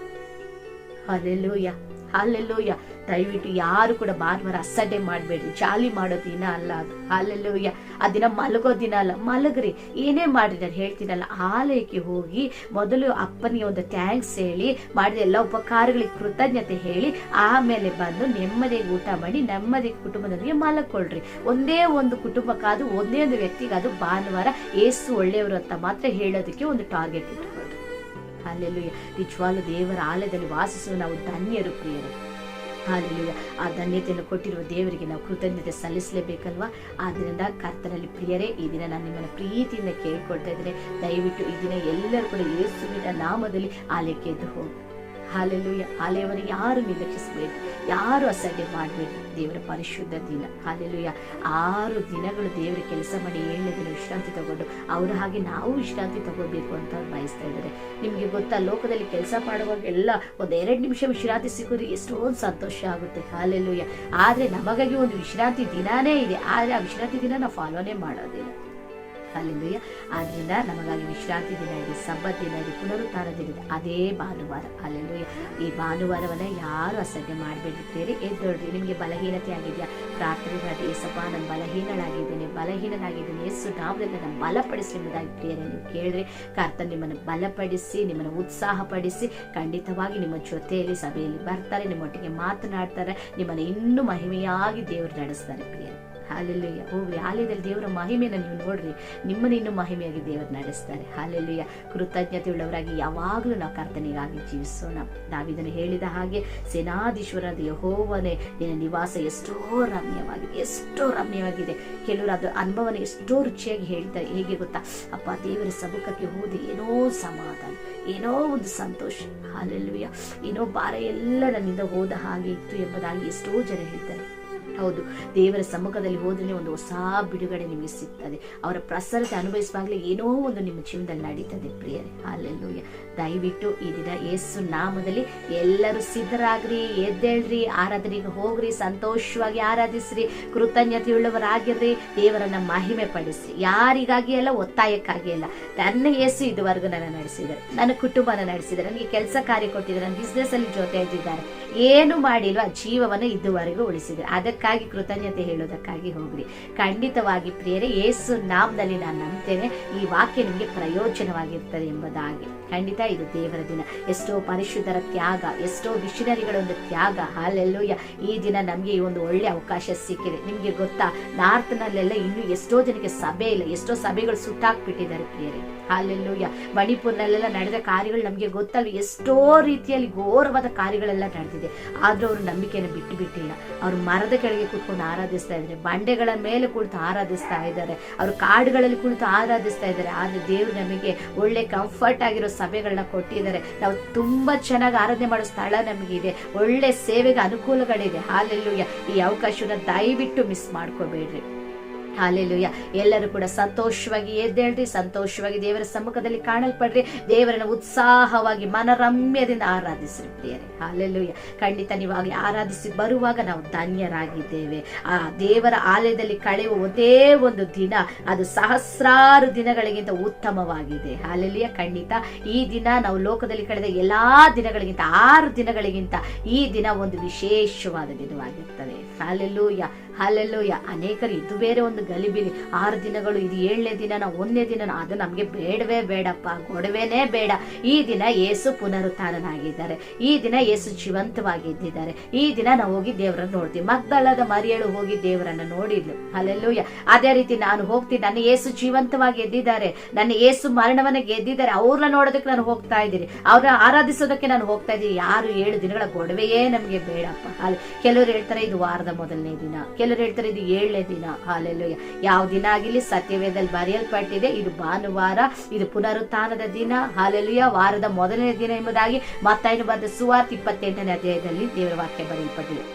ಹಾಲೆಲೂಯ. ಹಾಲೆಲೂಯ. ದಯವಿಟ್ಟು ಯಾರು ಕೂಡ ಭಾನುವಾರ ಅಸಡ್ಡೆ ಮಾಡಬೇಡ್ರಿ. ಜಾಲಿ ಮಾಡೋ ದಿನ ಅಲ್ಲ ಅದು. ಹಾಲೆಲೂಯ. ಆ ದಿನ ಮಲಗೋ ದಿನ ಅಲ್ಲ. ಮಲಗ್ರಿ, ಏನೇ ಮಾಡ್ರಿ. ನಾನು ಹೇಳ್ತೀನಲ್ಲ, ಆಲಯಕ್ಕೆ ಹೋಗಿ ಮೊದಲು ಅಪ್ಪನಿಗೆ ಒಂದು ಥ್ಯಾಂಕ್ಸ್ ಹೇಳಿ, ಮಾಡಿದ ಎಲ್ಲ ಉಪಕಾರಗಳಿಗೆ ಕೃತಜ್ಞತೆ ಹೇಳಿ, ಆಮೇಲೆ ಬಂದು ನೆಮ್ಮದಿಗೆ ಊಟ ಮಾಡಿ ನೆಮ್ಮದಿ ಕುಟುಂಬದೊಂದಿಗೆ ಮಲಕೊಳ್ರಿ. ಒಂದೇ ಒಂದು ಕುಟುಂಬಕ್ಕಾದ್ರು, ಒಂದೇ ಒಂದು ವ್ಯಕ್ತಿಗಾದ್ರು ಭಾನುವಾರ ಏಸು ಒಳ್ಳೆಯವರು ಅಂತ ಮಾತ್ರ ಹೇಳೋದಕ್ಕೆ ಒಂದು ಟಾರ್ಗೆಟ್ ಇಟ್ಕೊಳ್ರಿ. ಹಾಲೆಲೂಯ. ನಿಜವಾಗ್ಲೂ ದೇವರ ಆಲಯದಲ್ಲಿ ವಾಸಿಸುವ ನಾವು ಧನ್ಯರು ಪ್ರಿಯರೇ. ಹಾಲೆಲೂಯ. ಆ ಧನ್ಯತೆಯನ್ನು ಕೊಟ್ಟಿರುವ ದೇವರಿಗೆ ನಾವು ಕೃತಜ್ಞತೆ ಸಲ್ಲಿಸಲೇಬೇಕಲ್ವಾ? ಆದ್ದರಿಂದ ಕರ್ತನಲ್ಲಿ ಪ್ರಿಯರೇ, ಈ ದಿನ ನಾನು ನಿಮ್ಮನ್ನು ಪ್ರೀತಿಯಿಂದ ಕೇಳ್ಕೊಳ್ತಾ ಇದ್ದೇನೆ. ದಯವಿಟ್ಟು ಈ ದಿನ ಎಲ್ಲರೂ ಕೂಡ ಯೇಸುವಿನ ನಾಮದಲ್ಲಿ ಆಲಯಕ್ಕೆ ಎದ್ದು ಹೋಗಿ. ಹಾಲೆಲೂಯ. ಆಲಯವನ್ನು ಯಾರು ನಿರ್ಲಕ್ಷಿಸಬೇಡಿ, ಯಾರು ಅಸಡ್ಡೆ ಮಾಡಬೇಡಿ. ದೇವರ ಪರಿಶುದ್ಧ ದಿನ. ಹಾಲೆಲೂಯ. 6 ದಿನಗಳು ದೇವರ ಕೆಲಸ ಮಾಡಿ 7ನೇ ದಿನ ವಿಶ್ರಾಂತಿ ತಗೊಂಡು ಅವ್ರ ಹಾಗೆ ನಾವು ವಿಶ್ರಾಂತಿ ತಗೋಬೇಕು ಅಂತ ಅವ್ರು ಬಯಸ್ತಾ ಇದ್ದಾರೆ. ನಿಮ್ಗೆ ಗೊತ್ತಾ, ಲೋಕದಲ್ಲಿ ಕೆಲಸ ಮಾಡುವಾಗ ಎಲ್ಲ 1-2 ನಿಮಿಷ ವಿಶ್ರಾಂತಿ ಸಿಕ್ಕೋದು ಎಷ್ಟೊಂದು ಸಂತೋಷ ಆಗುತ್ತೆ. ಹಾಲೆಲೂಯ. ಆದ್ರೆ ನಮಗಾಗಿ ಒಂದು ವಿಶ್ರಾಂತಿ ದಿನಾನೇ ಇದೆ, ಆದ್ರೆ ಆ ವಿಶ್ರಾಂತಿ ದಿನ ನಾವು ಫಾಲೋನೇ ಮಾಡೋದಿಲ್ಲ. ಹಾಲೆಲೂಯ. ಆದ್ರಿಂದ ನಮಗಾಗಿ ವಿಶ್ರಾಂತಿ ದಿನ ಇದೆ, ಸಬ್ಬತ್ ದಿನ ಇದೆ, ಪುನರುತ್ಥಾನ ದಿನ ಇದೆ, ಅದೇ ಭಾನುವಾರ. ಹಾಲೆಲೂಯ. ಈ ಭಾನುವಾರವನ್ನ ಯಾರು ಅಸಡ್ಡೆ ಮಾಡಬೇಡಿ. ಎದ್ದೊಳ್ರಿ. ನಿಮಗೆ ಬಲಹೀನತೆ ಆಗಿದೆಯಾ? ಪ್ರಾರ್ಥನೆ ಮಾಡಿ, ಏಸಪ್ಪ ನಾನು ಬಲಹೀನನಾಗಿದ್ದೇನೆ, ಯೇಸು ನಾಮದಲ್ಲಿ ನನ್ನ ಬಲಪಡಿಸಿ ಎಂಬುದಾಗಿ ಪ್ರಿಯರೇ ನೀವು ಕೇಳ್ರಿ. ಕರ್ತನು ನಿಮ್ಮನ್ನು ಬಲಪಡಿಸಿ, ನಿಮ್ಮನ್ನು ಉತ್ಸಾಹಪಡಿಸಿ, ಖಂಡಿತವಾಗಿ ನಿಮ್ಮ ಜೊತೆಯಲ್ಲಿ ಸಭೆಯಲ್ಲಿ ಬರ್ತಾರೆ, ನಿಮ್ಮೊಟ್ಟಿಗೆ ಮಾತನಾಡ್ತಾರೆ, ನಿಮ್ಮನ್ನು ಇನ್ನೂ ಮಹಿಮೆಯಾಗಿ ದೇವರು ನಡೆಸ್ತಾರೆ ಪ್ರಿಯರೇ. ಹಾಲೆಲೂಯ. ಹೋಗ್ರಿ, ಆಲಯದಲ್ಲಿ ದೇವರ ಮಹಿಮೆಯನ್ನು ನೀವು ನೋಡ್ರಿ, ನಿಮ್ಮನ್ನು ಇನ್ನೂ ಮಹಿಮೆಯಾಗಿ ದೇವರು ನಡೆಸ್ತಾರೆ. ಹಾಲೆಲೂಯ. ಕೃತಜ್ಞತೆ ಉಳ್ಳವರಾಗಿ ಯಾವಾಗಲೂ ನಾವು ಕರ್ತನಿಗಾಗಿ ಜೀವಿಸೋಣ. ನಾವಿದನ್ನು ಹೇಳಿದ ಹಾಗೆ, ಸೇನಾಧೀಶ್ವರನಾದ ಯೆಹೋವನೇ, ನಿನ್ನ ನಿವಾಸ ಎಷ್ಟೋ ರಮ್ಯವಾಗಿದೆ. ಕೆಲವರು ಅದು ಅನುಭವನ ಎಷ್ಟೋ ರುಚಿಯಾಗಿ ಹೇಳ್ತಾರೆ. ಹೇಗೆ ಗೊತ್ತಾ, ಅಪ್ಪ ದೇವರ ಸಮ್ಮುಖಕ್ಕೆ ಹೋದೆ, ಏನೋ ಸಮಾಧಾನ, ಏನೋ ಒಂದು ಸಂತೋಷ. ಹಾಲೆಲೂಯ. ಏನೋ ಭಾರ ಎಲ್ಲ ನನ್ನಿಂದ ಹೋದ ಹಾಗೆ ಇತ್ತು ಎಂಬುದಾಗಿ ಎಷ್ಟೋ ಜನ ಹೇಳ್ತಾರೆ. ಹೌದು, ದೇವರ ಸಮ್ಮುಖದಲ್ಲಿ ಹೋದ್ರೆ ಒಂದು ಹೊಸ ಬಿಡುಗಡೆ ನಿಮಗೆ ಸಿಗ್ತದೆ. ಅವರ ಪ್ರಸನ್ನತೆ ಅನುಭವಿಸುವಾಗಲೇ ಏನೋ ಒಂದು ನಿಮ್ಮ ಜೀವನದಲ್ಲಿ ನಡೀತದೆ ಪ್ರಿಯರೇ. ಹಾಲೆಲೂಯ. ದಯವಿಟ್ಟು ಈ ದಿನ ಯೇಸು ನಾಮದಲ್ಲಿ ಎಲ್ಲರೂ ಸಿದ್ಧರಾಗ್ರಿ, ಎದ್ದೇಳ್ರಿ, ಆರಾಧನೆಗೆ ಹೋಗ್ರಿ, ಸಂತೋಷವಾಗಿ ಆರಾಧಿಸ್ರಿ, ಕೃತಜ್ಞತೆಯುಳ್ಳವರಾಗಿರ್ರಿ, ದೇವರನ್ನ ಮಹಿಮೆ ಪಡಿಸ್ರಿ. ಯಾರಿಗಾಗಿ ಅಲ್ಲ, ಒತ್ತಾಯಕ್ಕಾಗಿ ಅಲ್ಲ. ನನ್ನ ಯೇಸು ಇದುವರೆಗೂ ನನ್ನ ನಡೆಸಿದ್ದಾರೆ, ನನ್ನ ಕುಟುಂಬನ ನಡೆಸಿದ್ದಾರೆ, ನನಗೆ ಕೆಲಸ ಕಾರ್ಯ ಕೊಟ್ಟಿದ್ದಾರೆ, ನನ್ನ ಬಿಸ್ನೆಸ್ ಅಲ್ಲಿ ಜೊತೆ ಇದ್ದಿದ್ದಾರೆ, ಏನು ಮಾಡಿಲ್ವ ಜೀವವನ್ನು ಇದುವರೆಗೂ ಉಳಿಸಿದ್ದಾರೆ. ಅದಕ್ಕಾಗಿ ಕೃತಜ್ಞತೆ ಹೇಳೋದಕ್ಕಾಗಿ ಹೋಗ್ರಿ. ಖಂಡಿತವಾಗಿ ಪ್ರಿಯರೇ, ಯೇಸು ನಾಮದಲ್ಲಿ ನಾನು ನಂಬ್ತೇನೆ, ಈ ವಾಕ್ಯ ನಿಮಗೆ ಪ್ರಯೋಜನವಾಗಿರ್ತದೆ ಎಂಬುದಾಗಿ. ಖಂಡಿತ ಇದು ದೇವರ ದಿನ. ಎಷ್ಟೋ ಪರಿಶುದ್ಧರ ತ್ಯಾಗ, ಎಷ್ಟೋ ಮಿಷನರಿಗಳ ಒಂದು ತ್ಯಾಗ. ಹಾಲೆಲೂಯ. ಈ ದಿನ ನಮಗೆ ಈ ಒಂದು ಒಳ್ಳೆ ಅವಕಾಶ ಸಿಕ್ಕಿದೆ. ನಿಮ್ಗೆ ಗೊತ್ತಾ, ನಾರ್ತ್ನಲ್ಲೆಲ್ಲ ಇನ್ನೂ ಎಷ್ಟೋ ಜನಕ್ಕೆ ಸಭೆ ಇಲ್ಲ, ಎಷ್ಟೋ ಸಭೆಗಳು ಸುಟ್ಟಾಕ್ಬಿಟ್ಟಿದ್ದಾರೆ ಪ್ರಿಯರೇ. ಹಾಲೆಲೂಯ. ಮಣಿಪುರ್ನಲ್ಲೆಲ್ಲ ನಡೆದ ಕಾರ್ಯಗಳು ನಮಗೆ ಗೊತ್ತಲ್ಲ, ಎಷ್ಟೋ ರೀತಿಯಲ್ಲಿ ಘೋರವಾದ ಕಾರ್ಯಗಳೆಲ್ಲ ನಡೆದಿದೆ. ಆದ್ರೂ ಅವರು ನಂಬಿಕೆಯನ್ನು ಬಿಟ್ಟಿಲ್ಲ. ಅವರು ಮರದ ಕೆಳಗೆ ಕೂತ್ಕೊಂಡು ಆರಾಧಿಸ್ತಾ ಇದ್ದಾರೆ, ಬಂಡೆಗಳ ಮೇಲೆ ಕುಳಿತು ಆರಾಧಿಸ್ತಾ ಇದ್ದಾರೆ, ಅವರು ಕಾಡುಗಳಲ್ಲಿ ಕುಳಿತು ಆರಾಧಿಸ್ತಾ ಇದ್ದಾರೆ. ಆದ್ರೆ ದೇವರು ನಮಗೆ ಒಳ್ಳೆ ಕಂಫರ್ಟ್ ಆಗಿರೋ ಸಭೆಗಳನ್ನ ಕೊಟ್ಟಿದ್ದಾರೆ. ನಾವು ತುಂಬಾ ಚೆನ್ನಾಗಿ ಆರಾಧನೆ ಮಾಡೋ ಸ್ಥಳ ನಮಗಿದೆ, ಒಳ್ಳೆ ಸೇವೆಗೆ ಅನುಕೂಲಗಳಿದೆ. ಹಾಲೆಲೂಯ. ಈ ಅವಕಾಶವನ್ನ ದಯವಿಟ್ಟು ಮಿಸ್ ಮಾಡ್ಕೋಬೇಡ್ರಿ. ಹಾಲೆಲೂಯ. ಎಲ್ಲರೂ ಕೂಡ ಸಂತೋಷವಾಗಿ ಎದ್ದೇಳ್ರಿ, ಸಂತೋಷವಾಗಿ ದೇವರ ಸಮ್ಮುಖದಲ್ಲಿ ಕಾಣಲ್ಪಡ್ರಿ, ದೇವರನ್ನ ಉತ್ಸಾಹವಾಗಿ ಮನರಮ್ಯದಿಂದ ಆರಾಧಿಸ್ರಿ ಪ್ರಿಯರೇ. ಹಾಲೆಲೂಯ. ಖಂಡಿತ ನೀವಾಗಲೇ ಆರಾಧಿಸಿ ಬರುವಾಗ ನಾವು ಧನ್ಯರಾಗಿದ್ದೇವೆ. ಆ ದೇವರ ಆಲಯದಲ್ಲಿ ಕಳೆಯುವ ಒಂದೇ ಒಂದು ದಿನ ಅದು ಸಹಸ್ರಾರು ದಿನಗಳಿಗಿಂತ ಉತ್ತಮವಾಗಿದೆ. ಹಾಲೆಲೂಯ. ಖಂಡಿತ ಈ ದಿನ ನಾವು ಲೋಕದಲ್ಲಿ ಕಳೆದ ಎಲ್ಲಾ ದಿನಗಳಿಗಿಂತ 6 ದಿನಗಳಿಗಿಂತ ಈ ದಿನ ಒಂದು ವಿಶೇಷವಾದ ದಿನವಾಗಿರ್ತದೆ. ಹಾಲೆಲೂಯ. ಹಲ್ಲೆಲೂಯ. ಅನೇಕರು ಇದು ಬೇರೆ ಒಂದು ಗಲಿಬಿಲಿ, 6 ದಿನಗಳು, ಇದು 7ನೇ ದಿನ, ನಾವು 1ನೇ ದಿನ, ಅದು ನಮ್ಗೆ ಬೇಡವೇ ಬೇಡಪ್ಪ, ಗೊಡವೆನೇ ಬೇಡ. ಈ ದಿನ ಯೇಸು ಪುನರುತ್ಥಾನನಾಗಿದ್ದಾರೆ, ಈ ದಿನ ಯೇಸು ಜೀವಂತವಾಗಿದ್ದಾರೆ, ಈ ದಿನ ನಾವು ಹೋಗಿ ದೇವರನ್ನು ನೋಡ್ತೀವಿ. ಮಗ್ದಲದ ಮರಿಯಳು ಹೋಗಿ ದೇವರನ್ನ ನೋಡಿದ್ಲು. ಹಲ್ಲೆಲೂಯ. ಅದೇ ರೀತಿ ನಾನು ಹೋಗ್ತೀನಿ, ನನ್ನ ಯೇಸು ಜೀವಂತವಾಗಿ ಎದ್ದಿದ್ದಾರೆ, ನನ್ನ ಯೇಸು ಮರಣವನ್ನ ಗೆದ್ದಿದ್ದಾರೆ, ಅವ್ರನ್ನ ನೋಡೋದಕ್ಕೆ ನಾನು ಹೋಗ್ತಾ ಇದ್ದೀನಿ, ಅವ್ರನ್ನ ಆರಾಧಿಸೋದಕ್ಕೆ ನಾನು ಹೋಗ್ತಾ ಇದ್ದೀನಿ. ಯಾರು 7 ದಿನಗಳ ಗೊಡವೆಯೇ ನಮ್ಗೆ ಬೇಡಪ್ಪ. ಕೆಲವರು ಹೇಳ್ತಾರೆ ಇದು ವಾರದ ಮೊದಲನೇ ದಿನ, ಕೆಲವರು ಹೇಳ್ತಾರೆ ಇದು 7ನೇ ದಿನ. ಹಲ್ಲೆಲೂಯ. ಯಾವ ದಿನ ಆಗಿರ್ಲಿ ಸತ್ಯವೇದದಲ್ಲಿ ಬರೆಯಲ್ಪಟ್ಟಿದೆ, ಇದು ಭಾನುವಾರ, ಇದು ಪುನರುತ್ಥಾನದ ದಿನ. ಹಲ್ಲೆಲೂಯ. ವಾರದ ಮೊದಲನೇ ದಿನ ಎಂಬುದಾಗಿ ಮತ್ತಾಯನು ಬರೆದ ಸುವಾರ್ತೆ 28ನೇ ಅಧ್ಯಾಯದಲ್ಲಿ ದೇವರ ವಾಕ್ಯ ಬರೆಯಲ್ಪಟ್ಟಿದೆ.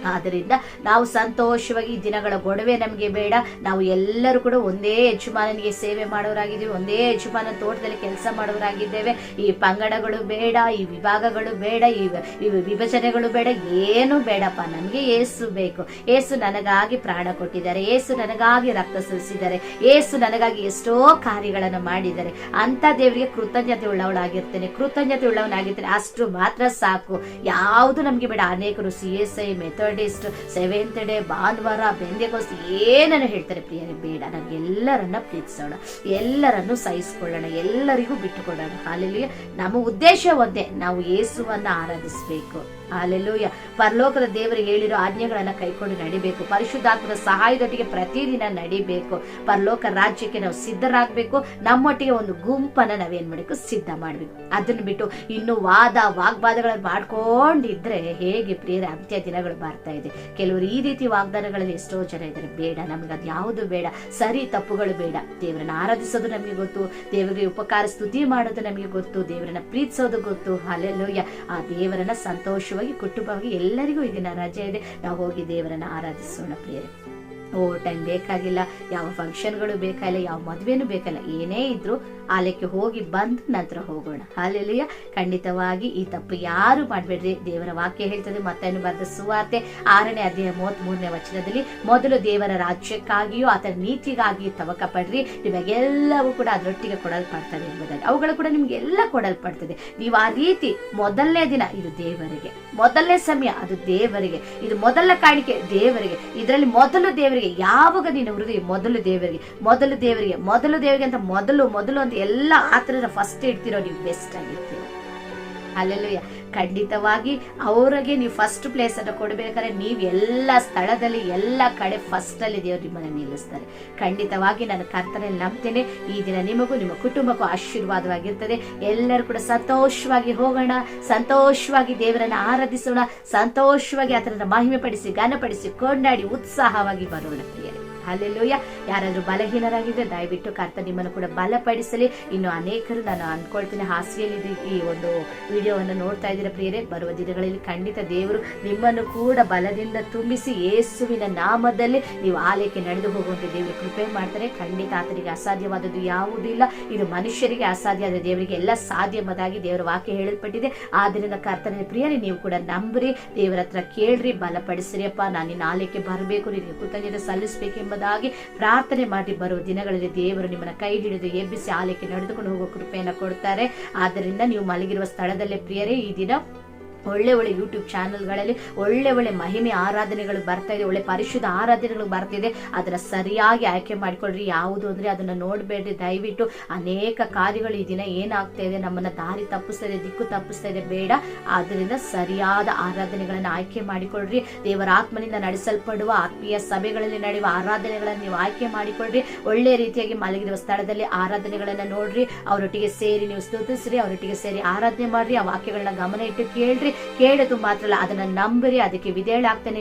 ಆದ್ದರಿಂದ ನಾವು ಸಂತೋಷವಾಗಿ ಈ ದಿನಗಳ ಗೊಡವೆ ನಮಗೆ ಬೇಡ. ನಾವು ಎಲ್ಲರೂ ಕೂಡ ಒಂದೇ ಯಜಮಾನನಿಗೆ ಸೇವೆ ಮಾಡೋರಾಗಿದ್ದೇವೆ, ಒಂದೇ ಯಜಮಾನ ತೋಟದಲ್ಲಿ ಕೆಲಸ ಮಾಡೋರಾಗಿದ್ದೇವೆ. ಈ ಪಂಗಡಗಳು ಬೇಡ, ಈ ವಿಭಾಗಗಳು ಬೇಡ, ಈ ವಿಭಜನೆಗಳು ಬೇಡ, ಏನು ಬೇಡಪ್ಪ. ನಮಗೆ ಯೇಸು ಬೇಕು. ಯೇಸು ನನಗಾಗಿ ಪ್ರಾಣ ಕೊಟ್ಟಿದ್ದಾರೆ, ಯೇಸು ನನಗಾಗಿ ರಕ್ತ ಸುರಿಸಿದ್ದಾರೆ, ಯೇಸು ನನಗಾಗಿ ಎಷ್ಟೋ ಕಾರ್ಯಗಳನ್ನು ಮಾಡಿದ್ದಾರೆ. ಅಂತ ದೇವರಿಗೆ ಕೃತಜ್ಞತೆ ಉಳ್ಳವಳಾಗಿರ್ತೇನೆ, ಕೃತಜ್ಞತೆ ಉಳ್ಳವನಾಗಿರ್ತೇನೆ, ಅಷ್ಟು ಮಾತ್ರ ಸಾಕು. ಯಾವುದು ನಮ್ಗೆ ಬೇಡ. ಅನೇಕರು CSI, ಮೆಥಡಿಸ್ಟ್, ಸೆವೆಂತ್ ಡೇ, ಭಾನುವಾರ, ಬೆಂದೆಕೋಸ್ಟ್ ಏನನ್ನು ಹೇಳ್ತಾರೆ ಪ್ರಿಯರೇ, ಬೇಡ. ನಮ್ಗೆಲ್ಲರನ್ನ ಪ್ರೀತಿಸೋಣ, ಎಲ್ಲರನ್ನು ಸಹಿಸಿಕೊಳ್ಳೋಣ, ಎಲ್ಲರಿಗೂ ಬಿಟ್ಟುಕೊಡೋಣ. ಹಲ್ಲೆಲೂಯ. ನಮ್ಮ ಉದ್ದೇಶ ಒಂದೇ, ನಾವು ಯೇಸುವನ್ನ ಆರಾಧಿಸಬೇಕು. ಹಲ್ಲೆಲೂಯ. ಪರಲೋಕದ ದೇವರು ಹೇಳಿರೋ ಆಜ್ಞೆಗಳನ್ನ ಕೈಕೊಂಡು ನಡಿಬೇಕು, ಪರಿಶುದ್ಧಾತ್ಮದ ಸಹಾಯದೊಟ್ಟಿಗೆ ಪ್ರತಿದಿನ ನಡಿಬೇಕು. ಪರಲೋಕ ರಾಜ್ಯಕ್ಕೆ ನಾವು ಸಿದ್ಧರಾಗಬೇಕು. ನಮ್ಮೊಟ್ಟಿಗೆ ಒಂದು ಗುಂಪನ್ನ ನಾವೇನ್ ಮಾಡಬೇಕು, ಸಿದ್ಧ ಮಾಡ್ಬೇಕು. ಅದನ್ನ ಬಿಟ್ಟು ಇನ್ನು ವಾಗ್ವಾದಗಳನ್ನು ಮಾಡ್ಕೊಂಡಿದ್ರೆ ಹೇಗೆ ಪ್ರಿಯರೇ, ಅಂತ್ಯ ದಿನಗಳು ಬರ್ತಾ ಇದೆ. ಕೆಲವರು ಈ ರೀತಿ ವಾಗ್ದಾನಗಳಲ್ಲಿ ಎಷ್ಟೋ ಜನ ಇದ್ದಾರೆ. ಬೇಡ, ನಮ್ಗೆ ಅದು ಯಾವುದು ಬೇಡ. ಸರಿ ತಪ್ಪುಗಳು ಬೇಡ. ದೇವರನ್ನ ಆರಾಧಿಸೋದು ನಮಗೆ ಗೊತ್ತು, ದೇವರಿಗೆ ಉಪಕಾರ ಸ್ತುತಿ ಮಾಡೋದು ನಮಗೆ ಗೊತ್ತು, ದೇವರನ್ನ ಪ್ರೀತಿಸೋದು ಗೊತ್ತು. ಹಲ್ಲೆಲೂಯ. ಆ ದೇವರನ್ನ ಸಂತೋಷವಾಗಿ ಕುಟುಂಬವಾಗಿ ಎಲ್ಲರಿಗೂ ಇದನ್ನ ರಜೆ ಇದೆ, ನಾವು ಹೋಗಿ ದೇವರನ್ನ ಆರಾಧಿಸೋಣ ಪ್ರಿಯರೇ. ಓವರ್ ಟೈಮ್ ಬೇಕಾಗಿಲ್ಲ, ಯಾವ ಫಂಕ್ಷನ್ಗಳು ಬೇಕಾಗಿಲ್ಲ, ಯಾವ ಮದುವೆನೂ ಬೇಕಲ್ಲ. ಏನೇ ಇದ್ರು ಆಲಯಕ್ಕೆ ಹೋಗಿ ಬಂದ ನಂತರ ಹೋಗೋಣ. ಹಲ್ಲೆಲೂಯ. ಖಂಡಿತವಾಗಿ ಈ ತಪ್ಪು ಯಾರು ಮಾಡಬೇಡ್ರಿ. ದೇವರ ವಾಕ್ಯ ಹೇಳ್ತದೆ, ಮತ್ತಾಯನು ಬರೆದ ಸುವಾರ್ತೆ 6ನೇ ಅಧ್ಯಾಯ 33ನೇ ವಚನದಲ್ಲಿ, ಮೊದಲು ದೇವರ ರಾಜ್ಯಕ್ಕಾಗಿಯೂ ಆತನ ನೀತಿಗಾಗಿಯೂ ತವಕ ಪಡ್ರಿ, ನಿಮಗೆಲ್ಲವೂ ಕೂಡ ಅದರೊಟ್ಟಿಗೆ ಕೊಡಲ್ಪಡ್ತದೆ ಎಂಬುದಾಗಿ. ಅವುಗಳು ಕೂಡ ನಿಮ್ಗೆಲ್ಲ ಕೊಡಲ್ಪಡ್ತದೆ. ನೀವು ಆ ರೀತಿ ಮೊದಲನೇ ದಿನ ಇದು ದೇವರಿಗೆ, ಮೊದಲನೇ ಸಮಯ ಅದು ದೇವರಿಗೆ, ಇದು ಮೊದಲ ಕಾಣಿಕೆ ದೇವರಿಗೆ, ಇದರಲ್ಲಿ ಮೊದಲು ದೇವರಿಗೆ. ಯಾವಾಗ ನೀನು ಹೃದಯ ಮೊದಲು ದೇವರಿಗೆ, ಮೊದಲು ದೇವರಿಗೆ, ಮೊದಲು ದೇವರಿಗೆ ಅಂತ ಮೊದಲು ಅಂತ ಎಲ್ಲ ಆತನ ಫಸ್ಟ್ ಇಡ್ತಿರೋ, ನೀವು ಬೆಸ್ಟ್ ಆಗಿರ್ತೀರ. ಅಲ್ಲೆಲ್ಲೂಯ. ಖಂಡಿತವಾಗಿ ಅವರಿಗೆ ನೀವು ಫಸ್ಟ್ ಪ್ಲೇಸ್ ಅನ್ನು ಕೊಡಬೇಕಾದ್ರೆ ನೀವು ಎಲ್ಲ ಸ್ಥಳದಲ್ಲಿ ಎಲ್ಲ ಕಡೆ ಫಸ್ಟ್ ಅಲ್ಲಿ ದೇವರು ನಿಮ್ಮನ್ನು ನಿಲ್ಲಿಸ್ತಾರೆ. ಖಂಡಿತವಾಗಿ ನಾನು ಕರ್ತನಲ್ಲಿ ನಂಬ್ತೇನೆ. ಈ ದಿನ ನಿಮಗೂ ನಿಮ್ಮ ಕುಟುಂಬಕ್ಕೂ ಆಶೀರ್ವಾದವಾಗಿರ್ತದೆ. ಎಲ್ಲರೂ ಕೂಡ ಸಂತೋಷವಾಗಿ ಹೋಗೋಣ, ಸಂತೋಷವಾಗಿ ದೇವರನ್ನ ಆರಾಧಿಸೋಣ, ಸಂತೋಷವಾಗಿ ಆತನನ್ನ ಮಹಿಮೆ ಪಡಿಸಿ, ಘನಪಡಿಸಿ, ಕೊಂಡಾಡಿ ಉತ್ಸಾಹವಾಗಿ ಬರೋಣ ಪ್ರಿಯರೇ. ಹಲ್ಲೆಲೂಯ. ಯಾರಾದ್ರೂ ಬಲಹೀನರಾಗಿದ್ರೆ ದಯವಿಟ್ಟು ಕರ್ತ ನಿಮ್ಮನ್ನು ಕೂಡ ಬಲಪಡಿಸಲಿ. ಇನ್ನು ಅನೇಕರು, ನಾನು ಅನ್ಕೊಳ್ತೀನಿ, ಹಾಸಿಗೆಯಲ್ಲಿ ಈ ಒಂದು ವಿಡಿಯೋವನ್ನು ನೋಡ್ತಾ ಇದ್ದೀರಾ ಪ್ರಿಯರೇ, ಬರುವ ದಿನಗಳಲ್ಲಿ ಖಂಡಿತ ದೇವರು ನಿಮ್ಮನ್ನು ಕೂಡ ಬಲದಿಂದ ತುಂಬಿಸಿ ಯೇಸುವಿನ ನಾಮದಲ್ಲಿ ನೀವು ಆಲಯಕ್ಕೆ ನಡೆದು ಹೋಗುವಂತೆ ದೇವರು ಕೃಪೆ ಮಾಡ್ತಾರೆ. ಖಂಡಿತ ಆತನಿಗೆ ಅಸಾಧ್ಯವಾದದ್ದು ಯಾವುದೂ ಇಲ್ಲ. ಇದು ಮನುಷ್ಯರಿಗೆ ಅಸಾಧ್ಯ, ಆದ ದೇವರಿಗೆ ಎಲ್ಲ ಸಾಧ್ಯವಾದಾಗಿ ದೇವರ ವಾಕ್ಯ ಹೇಳಲ್ಪಟ್ಟಿದೆ. ಆದ್ದರಿಂದ ಕರ್ತನ ಪ್ರಿಯರೇ, ನೀವು ಕೂಡ ನಂಬ್ರಿ, ದೇವರ ಹತ್ರ ಕೇಳ್ರಿ, ಬಲಪಡಿಸ್ರಿ. ಅಪ್ಪ, ನಾನು ನಿನ್ನ ಆಲಯಕ್ಕೆ ಬರಬೇಕು, ನಿನಗೆ ಕೃತಜ್ಞತೆ ಸಲ್ಲಿಸಬೇಕೆಂಬ ಪ್ರಾರ್ಥನೆ ಮಾಡಿ ಬರುವ ದಿನಗಳಲ್ಲಿ ದೇವರು ನಿಮ್ಮನ್ನ ಕೈ ಹಿಡಿದು ಎಬ್ಬಿಸಿ ಆಲಯಕ್ಕೆ ನಡೆದುಕೊಂಡು ಹೋಗುವ ಕೃಪೆಯನ್ನು ಕೊಡ್ತಾರೆ. ಆದ್ದರಿಂದ ನೀವು ಮಲಗಿರುವ ಸ್ಥಳದಲ್ಲೇ ಪ್ರಿಯರೇ, ಈ ದಿನ ಒಳ್ಳೆ ಯೂಟ್ಯೂಬ್ ಚಾನೆಲ್ಗಳಲ್ಲಿ ಒಳ್ಳೆ ಮಹಿಮೆ ಆರಾಧನೆಗಳು ಬರ್ತಾ ಇದೆ, ಒಳ್ಳೆ ಪರಿಶುದ್ಧ ಆರಾಧನೆಗಳು ಬರ್ತಿದೆ. ಅದರ ಸರಿಯಾಗಿ ಆಯ್ಕೆ ಮಾಡಿಕೊಳ್ರಿ. ಯಾವುದು ಅಂದ್ರೆ ಅದನ್ನ ನೋಡ್ಬೇಡ್ರಿ ದಯವಿಟ್ಟು. ಅನೇಕ ಕಾರ್ಯಗಳು ಈ ದಿನ ಏನಾಗ್ತಾ ಇದೆ, ನಮ್ಮನ್ನ ದಾರಿ ತಪ್ಪಿಸ್ತಾ ಇದೆ, ದಿಕ್ಕು ತಪ್ಪಿಸ್ತಾ ಇದೆ. ಬೇಡ. ಆದ್ದರಿಂದ ಸರಿಯಾದ ಆರಾಧನೆಗಳನ್ನ ಆಯ್ಕೆ ಮಾಡಿಕೊಳ್ರಿ. ದೇವರ ಆತ್ಮನಿಂದ ನಡೆಸಲ್ಪಡುವ ಆತ್ಮೀಯ ಸಭೆಗಳಲ್ಲಿ ನಡೆಯುವ ಆರಾಧನೆಗಳನ್ನು ನೀವು ಆಯ್ಕೆ ಮಾಡಿಕೊಳ್ರಿ. ಒಳ್ಳೆ ರೀತಿಯಾಗಿ ಮಲಗಿರುವ ಸ್ಥಳದಲ್ಲಿ ಆರಾಧನೆಗಳನ್ನ ನೋಡ್ರಿ, ಅವರೊಟ್ಟಿಗೆ ಸೇರಿ ನೀವು ಸ್ತುತಿಸ್ರಿ, ಅವರೊಟ್ಟಿಗೆ ಸೇರಿ ಆರಾಧನೆ ಮಾಡ್ರಿ. ಆ ವಾಕ್ಯಗಳನ್ನ ಗಮನ ಇಟ್ಟು ಕೇಳ್ರಿ. ಕೇಳೋದು ಮಾತ್ರ ಅಲ್ಲ, ಅದನ್ನ ನಂಬಿರಿ, ಅದಕ್ಕೆ ವಿಧೇಯನಾಗ್ತಾನೆ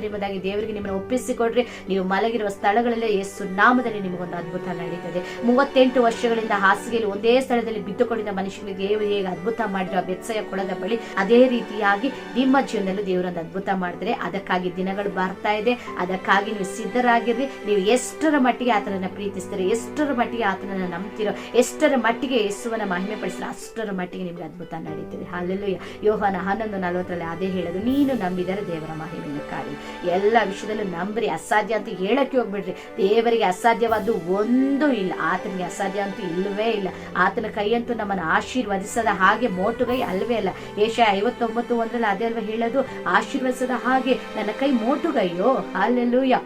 ಎಂಬುದಾಗಿ ದೇವರಿಗೆ ನಿಮ್ಮನ್ನು ಒಪ್ಪಿಸಿಕೊಡ್ರಿ. ನೀವು ಮಲಗಿರುವ ಸ್ಥಳಗಳಲ್ಲೇ ಯೇಸು ನಾಮದಲ್ಲಿ ನಿಮಗೊಂದು ಅದ್ಭುತ ನಡೀತದೆ. 38 ವರ್ಷಗಳಿಂದ ಹಾಸಿಗೆಯಲ್ಲಿ ಒಂದೇ ಸ್ಥಳದಲ್ಲಿ ಬಿದ್ದುಕೊಂಡಿದ್ದ ಮನುಷ್ಯನಿಗೆ ದೇವರು ಹೇಗೆ ಅದ್ಭುತ ಮಾಡಿರೋ ಬೆತ್ಸೆಯ ಕೊಳದ ಬಳಿ, ಅದೇ ರೀತಿಯಾಗಿ ನಿಮ್ಮ ಜೀವನದಲ್ಲೂ ದೇವರೊಂದು ಅದ್ಭುತ ಮಾಡಿದ್ರೆ, ಅದಕ್ಕಾಗಿ ದಿನಗಳು ಬರ್ತಾ ಇದೆ. ಅದಕ್ಕಾಗಿ ನೀವು ಸಿದ್ಧರಾಗಿರ್ರಿ. ನೀವು ಎಷ್ಟರ ಮಟ್ಟಿಗೆ ಆತನನ್ನ ಪ್ರೀತಿಸ್ತೀರೋ, ಎಷ್ಟರ ಮಟ್ಟಿಗೆ ಆತನನ್ನ ನಂಬ್ತಿರೋ, ಎಷ್ಟರ ಮಟ್ಟಿಗೆ ಯೇಸುವನ್ನ ಮಹಿಮೆ ಪಡಿಸಿರೋ, ಅಷ್ಟರ ಮಟ್ಟಿಗೆ ನಿಮ್ಗೆ ಅದ್ಭುತ ನಡೀತದೆ. ಹಲ್ಲೆಲೂಯ. ಯೋಹಾನ 11:40 ಅದೇ ಹೇಳೋದು, ನೀನು ನಂಬಿದರೆ ದೇವರ ಮಹಿಮೆಯನ್ನು ಕಾಣಿ. ಎಲ್ಲ ವಿಷಯದಲ್ಲೂ ನಂಬ್ರಿ, ಅಸಾಧ್ಯ ಅಂತ ಹೇಳಕ್ಕೆ ಹೋಗ್ಬಿಡ್ರಿ. ದೇವರಿಗೆ ಅಸಾಧ್ಯವಾದ್ದು ಒಂದು ಇಲ್ಲ, ಆತನಿಗೆ ಅಸಾಧ್ಯ ಅಂತೂ ಇಲ್ಲವೇ ಇಲ್ಲ. ಆತನ ಕೈಯಂತೂ ನಮ್ಮನ್ನು ಆಶೀರ್ವದಿಸದ ಹಾಗೆ ಮೋಟುಗೈ ಅಲ್ವೇ ಅಲ್ಲ. ಏಷಯ 59:1 ಅದೇ ಅಲ್ವಾ ಹೇಳೋದು, ಆಶೀರ್ವದಿಸದ ಹಾಗೆ ನನ್ನ ಕೈ ಮೋಟುಗೈಯೋ. ಹಲ್ಲೆಲೂಯಾ.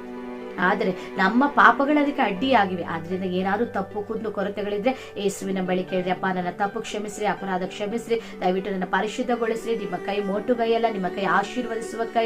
ಆದರೆ ನಮ್ಮ ಪಾಪಗಳದಕ್ಕೆ ಅಡ್ಡಿಯಾಗಿವೆ. ಆದ್ರಿಂದ ಏನಾದ್ರು ತಪ್ಪು ಕುಂದು ಕೊರತೆಗಳಿದ್ರೆ ಯೇಸುವಿನ ಬಳಿ ಕೇಳಿದ್ರೆ, ಅಪ್ಪ ನನ್ನ ತಪ್ಪು ಕ್ಷಮಿಸ್ರಿ, ಅಪರಾಧ ಕ್ಷಮಿಸ್ರಿ, ದಯವಿಟ್ಟು ನನ್ನ ಪರಿಶುದ್ಧಗೊಳಿಸ್ರಿ. ನಿಮ್ಮ ಕೈ ಮೋಟುಗೈಯಲ್ಲ, ನಿಮ್ಮ ಕೈ ಆಶೀರ್ವದಿಸುವ ಕೈ,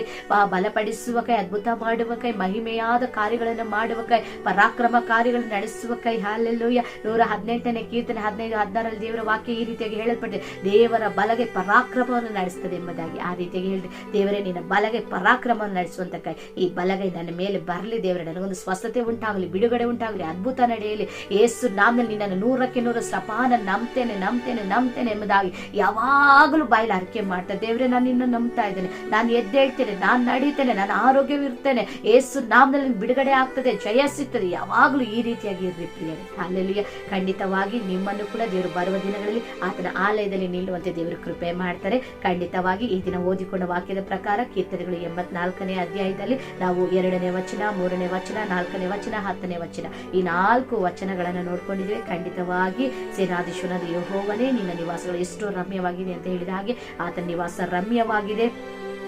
ಬಲಪಡಿಸುವ ಕೈ, ಅದ್ಭುತ ಮಾಡುವ ಕೈ, ಮಹಿಮೆಯಾದ ಕಾರ್ಯಗಳನ್ನು ಮಾಡುವ ಕೈ, ಪರಾಕ್ರಮ ಕಾರ್ಯಗಳನ್ನು ನಡೆಸುವ ಕೈ. ಹಲ್ಲೆಲೂಯಾ. 118ನೇ ಕೀರ್ತನೆ 15-16 ದೇವರ ವಾಕ್ಯ ಈ ರೀತಿಯಾಗಿ ಹೇಳಲ್ಪಟ್ಟಿದೆ, ದೇವರ ಬಲಗೆ ಪರಾಕ್ರಮವನ್ನು ನಡೆಸ್ತದೆ ಎಂಬುದಾಗಿ. ಆ ರೀತಿಯಾಗಿ ಹೇಳಿದ್ರೆ, ದೇವರೇ ನಿನ್ನ ಬಲಗೆ ಪರಾಕ್ರಮವನ್ನು ನಡೆಸುವಂತ ಕೈ, ಈ ಬಲಗೈ ನನ್ನ ಮೇಲೆ ಬರಲಿ ದೇವರೇ. ನನಗೊಂದು ಸ್ವಸ್ಥತೆ ಉಂಟಾಗಲಿ, ಬಿಡುಗಡೆ ಉಂಟಾಗಲಿ, ಅದ್ಭುತ ನಡೆಯಲಿ. ಯೇಸು ನಾಮದಲ್ಲಿ ನಿನ್ನನ್ನು 100% ಸಪಾನ ನಂಬ್ತೇನೆ ನಂಬ್ತೇನೆ ನಂಬ್ತೇನೆ ಎಂಬುದಾಗಿ ಯಾವಾಗಲೂ ಬಾಯಲ್ಲಿ ಅರಿಕೆ ಮಾಡ್ತಾರೆ. ದೇವರೇ, ನಾನು ನಿನ್ನ ನಂಬ್ತಾ ಇದ್ದೇನೆ, ನಾನು ಎದ್ದೇಳ್ತೇನೆ, ನಾನು ನಡೀತೇನೆ, ನಾನು ಆರೋಗ್ಯವಿರ್ತೇನೆ, ಯೇಸು ನಾಮದಲ್ಲಿ ಬಿಡುಗಡೆ ಆಗ್ತದೆ, ಜಯ ಸಿಗ್ತದೆ. ಯಾವಾಗಲೂ ಈ ರೀತಿಯಾಗಿ ಇರ್ರಿ ಪ್ರಿಯರೇ. ಅಲ್ಲೆಲ್ಲಿಯ ಖಂಡಿತವಾಗಿ ನಿಮ್ಮನ್ನು ಕೂಡ ದೇವರು ಬರುವ ದಿನಗಳಲ್ಲಿ ಆತನ ಆಲಯದಲ್ಲಿ ನಿಲ್ಲುವಂತೆ ದೇವರು ಕೃಪೆ ಮಾಡ್ತಾರೆ. ಖಂಡಿತವಾಗಿ ಈ ದಿನ ಓದಿಕೊಂಡ ವಾಕ್ಯದ ಪ್ರಕಾರ ಕೀರ್ತನೆಗಳು 84ನೇ ಅಧ್ಯಾಯದಲ್ಲಿ ನಾವು 2ನೇ ವಚನ, 3ನೇ ವಚನ, 4ನೇ ವಚನ, 10ನೇ ವಚನ, ಈ 4 ವಚನಗಳನ್ನು ನೋಡ್ಕೊಂಡಿದ್ದೇವೆ. ಖಂಡಿತವಾಗಿ ಸೇನಾಧೀಶ್ವರನಾದ ಯೆಹೋವನೇ, ನಿನ್ನ ನಿವಾಸಗಳು ಎಷ್ಟು ರಮ್ಯವಾಗಿದೆ ಅಂತ ಹೇಳಿದ ಹಾಗೆ ಆತನ ನಿವಾಸ ರಮ್ಯವಾಗಿದೆ.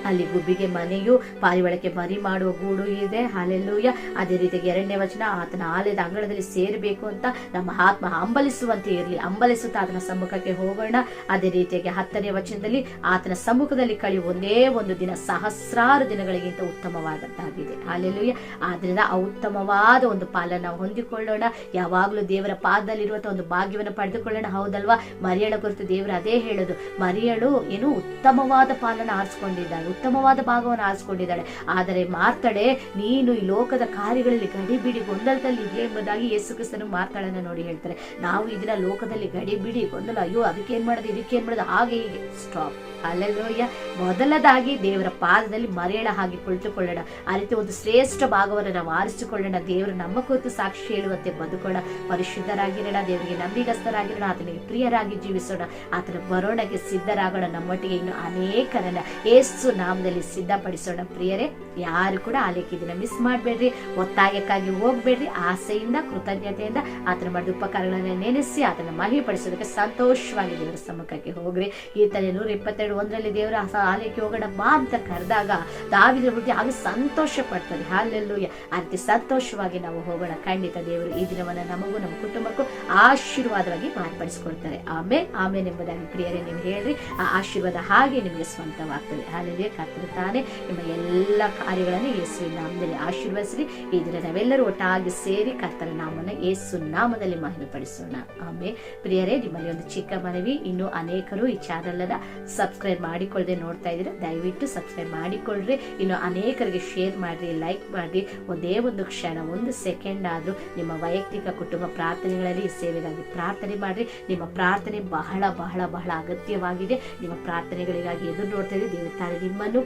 ಅಲ್ಲಿ ಗುಬ್ಬಿಗೆ ಮನೆಯು, ಪಾರಿವಾಳಕ್ಕೆ ಮರಿ ಮಾಡುವ ಗೂಡು ಇದೆ. ಹಲ್ಲೆಲೂಯ. ಅದೇ ರೀತಿಯಾಗಿ 2ನೇ ವಚನ, ಆತನ ಆಲಯದ ಅಂಗಳದಲ್ಲಿ ಸೇರಬೇಕು ಅಂತ ನಮ್ಮ ಆತ್ಮ ಹಂಬಲಿಸುವಂತೆ ಇರಲಿ, ಹಂಬಲಿಸುತ್ತಾ ಆತನ ಸಮ್ಮುಖಕ್ಕೆ ಹೋಗೋಣ. ಅದೇ ರೀತಿಯಾಗಿ 10ನೇ ವಚನದಲ್ಲಿ, ಆತನ ಸಮ್ಮುಖದಲ್ಲಿ ಕಳೆಯುವ ಒಂದೇ ಒಂದು ದಿನ ಸಹಸ್ರಾರು ದಿನಗಳಿಗಿಂತ ಉತ್ತಮವಾದದ್ದಾಗಿದೆ. ಹಲ್ಲೆಲೂಯ. ಆದ್ರಿಂದ ಆ ಉತ್ತಮವಾದ ಒಂದು ಪಾಲನ್ನು ನಾವು ಹೊಂದಿಕೊಳ್ಳೋಣ. ಯಾವಾಗಲೂ ದೇವರ ಪಾದದಲ್ಲಿರುವಂತಹ ಒಂದು ಭಾಗ್ಯವನ್ನು ಪಡೆದುಕೊಳ್ಳೋಣ. ಹೌದಲ್ವಾ? ಮರಿಯಳ ಕುರಿತು ದೇವರು ಅದೇ ಹೇಳೋದು, ಮರಿಯಳು ಏನು ಉತ್ತಮವಾದ ಪಾಲನ್ನು ಆರಿಸಿಕೊಂಡಿದ್ದಾಳೆ, ಉತ್ತಮವಾದ ಭಾಗವನ್ನು ಆರಿಸಿಕೊಂಡಿದ್ದಾಳೆ. ಆದರೆ ಮಾರ್ತಾಳೆ, ನೀನು ಈ ಲೋಕದ ಕಾರ್ಯಗಳಲ್ಲಿ ಗಡಿಬಿಡಿ ಗೊಂದಲದಲ್ಲಿ ಇದೆಯಾ ಎಂಬುದಾಗಿ ಯೇಸು ಕ್ರಿಸ್ತನು ಮಾರ್ತಾಳನ್ನ ನೋಡಿ ಹೇಳ್ತಾರೆ. ನಾವು ಇದನ್ನ ಲೋಕದಲ್ಲಿ ಗಡಿಬಿಡಿ ಗೊಂದಲ, ಅಯ್ಯೋ ಅದಕ್ಕೇನ್ ಮಾಡೋದು, ಇದಕ್ಕೇನ್ ಮಾಡೋದು, ಹಾಗೆ ಹೀಗೆ. ಸ್ಟಾಪ್. ಹಲ್ಲೆಲೂಯಾ. ಮೊದಲದಾಗಿ ದೇವರ ಪಾದದಲ್ಲಿ ಮರೆಯಳ ಹಾಗೆ ಕುಳಿತುಕೊಳ್ಳೋಣ. ಆ ರೀತಿ ಒಂದು ಶ್ರೇಷ್ಠ ಭಾಗವನ್ನು ನಾವು ಆರಿಸಿಕೊಳ್ಳೋಣ. ದೇವರು ನಮ್ಮ ಕುರಿತು ಸಾಕ್ಷಿ ಹೇಳುವಂತೆ ಬದುಕೋಣ, ಪರಿಶುದ್ಧರಾಗಿರೋಣ, ದೇವರಿಗೆ ನಂಬಿಗಸ್ತರಾಗಿರೋಣ, ಆತನಿಗೆ ಪ್ರಿಯರಾಗಿ ಜೀವಿಸೋಣ, ಆತನ ಬರೋಣಕ್ಕೆ ಸಿದ್ಧರಾಗೋಣ. ನಮ್ಮೊಟ್ಟಿಗೆ ಇನ್ನು ಅನೇಕರನ್ನ ಯೇಸು ನಾಮದಲ್ಲಿ ಸಿದ್ಧಪಡಿಸೋಣ. ಪ್ರಿಯರೇ, ಯಾರು ಕೂಡ ಆಲಯಕ್ಕೆ ಇದನ್ನ ಮಿಸ್ ಮಾಡಬೇಡ್ರಿ, ಒತ್ತಾಯಕ್ಕಾಗಿ ಹೋಗ್ಬೇಡ್ರಿ. ಆಸೆಯಿಂದ, ಕೃತಜ್ಞತೆಯಿಂದ ಆತನ ಮಾಡಿದ ಉಪಕಾರಗಳನ್ನು ನೆನೆಸಿ ಆತನ ಮಹಿಮೆ ಪಡಿಸೋದಕ್ಕೆ ಸಂತೋಷವಾಗಿ ದೇವರ ಸಮ್ಮುಖಕ್ಕೆ ಹೋಗ್ರಿ. ಕೀರ್ತನೆ 122:1 ದೇವರ ಆಲಯಕ್ಕೆ ಹೋಗೋಣ ಬಾ ಅಂತ ಕರೆದಾಗ ದಾವೀದನ ಬುದ್ಧಿ ಆಗ ಸಂತೋಷ ಪಡ್ತಾರೆ. ಹಲ್ಲೆಲೂಯಾ. ಆ ರೀತಿ ಸಂತೋಷವಾಗಿ ನಾವು ಹೋಗೋಣ. ಖಂಡಿತ ದೇವರು ಈ ದಿನವನ್ನ ನಮಗೂ ನಮ್ಮ ಕುಟುಂಬಕ್ಕೂ ಆಶೀರ್ವಾದವಾಗಿ ಮಾರ್ಪಡಿಸಿಕೊಡ್ತಾರೆ. ಆಮೇಲೆ ಎಂಬುದಾಗಿ ಪ್ರಿಯರೇ ನೀವು ಹೇಳ್ರಿ, ಆ ಆಶೀರ್ವಾದ ಹಾಗೆ ನಿಮಗೆ ಸ್ವಂತವಾಗ್ತದೆ. ಹಲ್ಲೆಲೂಯಾ. ಕರ್ತನು ತಾನೇ ನಿಮ್ಮ ಎಲ್ಲ ಕಾರ್ಯಗಳನ್ನು ಯೇಸುವಿನ ನಾಮದಲ್ಲಿ ಆಶೀರ್ವದಿಸಲಿ. ಈ ದಿನ ನಾವೆಲ್ಲರೂ ಒಟ್ಟಾಗಿ ಸೇರಿ ಕರ್ತನ ನಾಮವನ್ನು ಯೇಸು ನಾಮದಲ್ಲಿ ಮಹಿಮೆ ಪಡಿಸೋಣ. ಆಮೇಲೆ ಪ್ರಿಯರೇ, ನಿಮ್ಮಲ್ಲಿ ಒಂದು ಚಿಕ್ಕ ಮನವಿ, ಇನ್ನೂ ಅನೇಕರು ಈ ಚಾನೆಲ್ ಅನ್ನ ಸಬ್ಸ್ಕ್ರೈಬ್ ಮಾಡಿಕೊಳ್ಳದೆ ನೋಡ್ತಾ ಇದ್ದೀರಾ, ದಯವಿಟ್ಟು ಸಬ್ಸ್ಕ್ರೈಬ್ ಮಾಡಿಕೊಳ್ಳ್ರಿ. ಇನ್ನು ಅನೇಕರಿಗೆ ಶೇರ್ ಮಾಡ್ರಿ, ಲೈಕ್ ಮಾಡ್ರಿ. ಒಂದೇ ಒಂದು ಕ್ಷಣ, ಒಂದು ಸೆಕೆಂಡ್ ಆದ್ರೂ ನಿಮ್ಮ ವೈಯಕ್ತಿಕ ಕುಟುಂಬ ಪ್ರಾರ್ಥನೆಗಳಲ್ಲಿ ಈ ಸೇವೆಗಾಗಿ ಪ್ರಾರ್ಥನೆ ಮಾಡ್ರಿ. ನಿಮ್ಮ ಪ್ರಾರ್ಥನೆ ಬಹಳ ಬಹಳ ಬಹಳ ಅಗತ್ಯವಾಗಿದೆ. ನಿಮ್ಮ ಪ್ರಾರ್ಥನೆಗಳಿಗಾಗಿ ಎದುರು ನೋಡ್ತಾ ಇದ್ದೀವಿ. ದೇವರ ತಾನೇ ನಿಮ್ಮನ್ನು,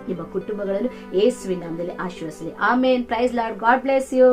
ನಿಮ್ಮ ಕುಟುಂಬಗಳನ್ನು ಯೇಸುವಿನ ನಾಮದಲ್ಲಿ ಆಶೀರ್ವದಿಸಲಿ. Amen. Praise lord. God bless you.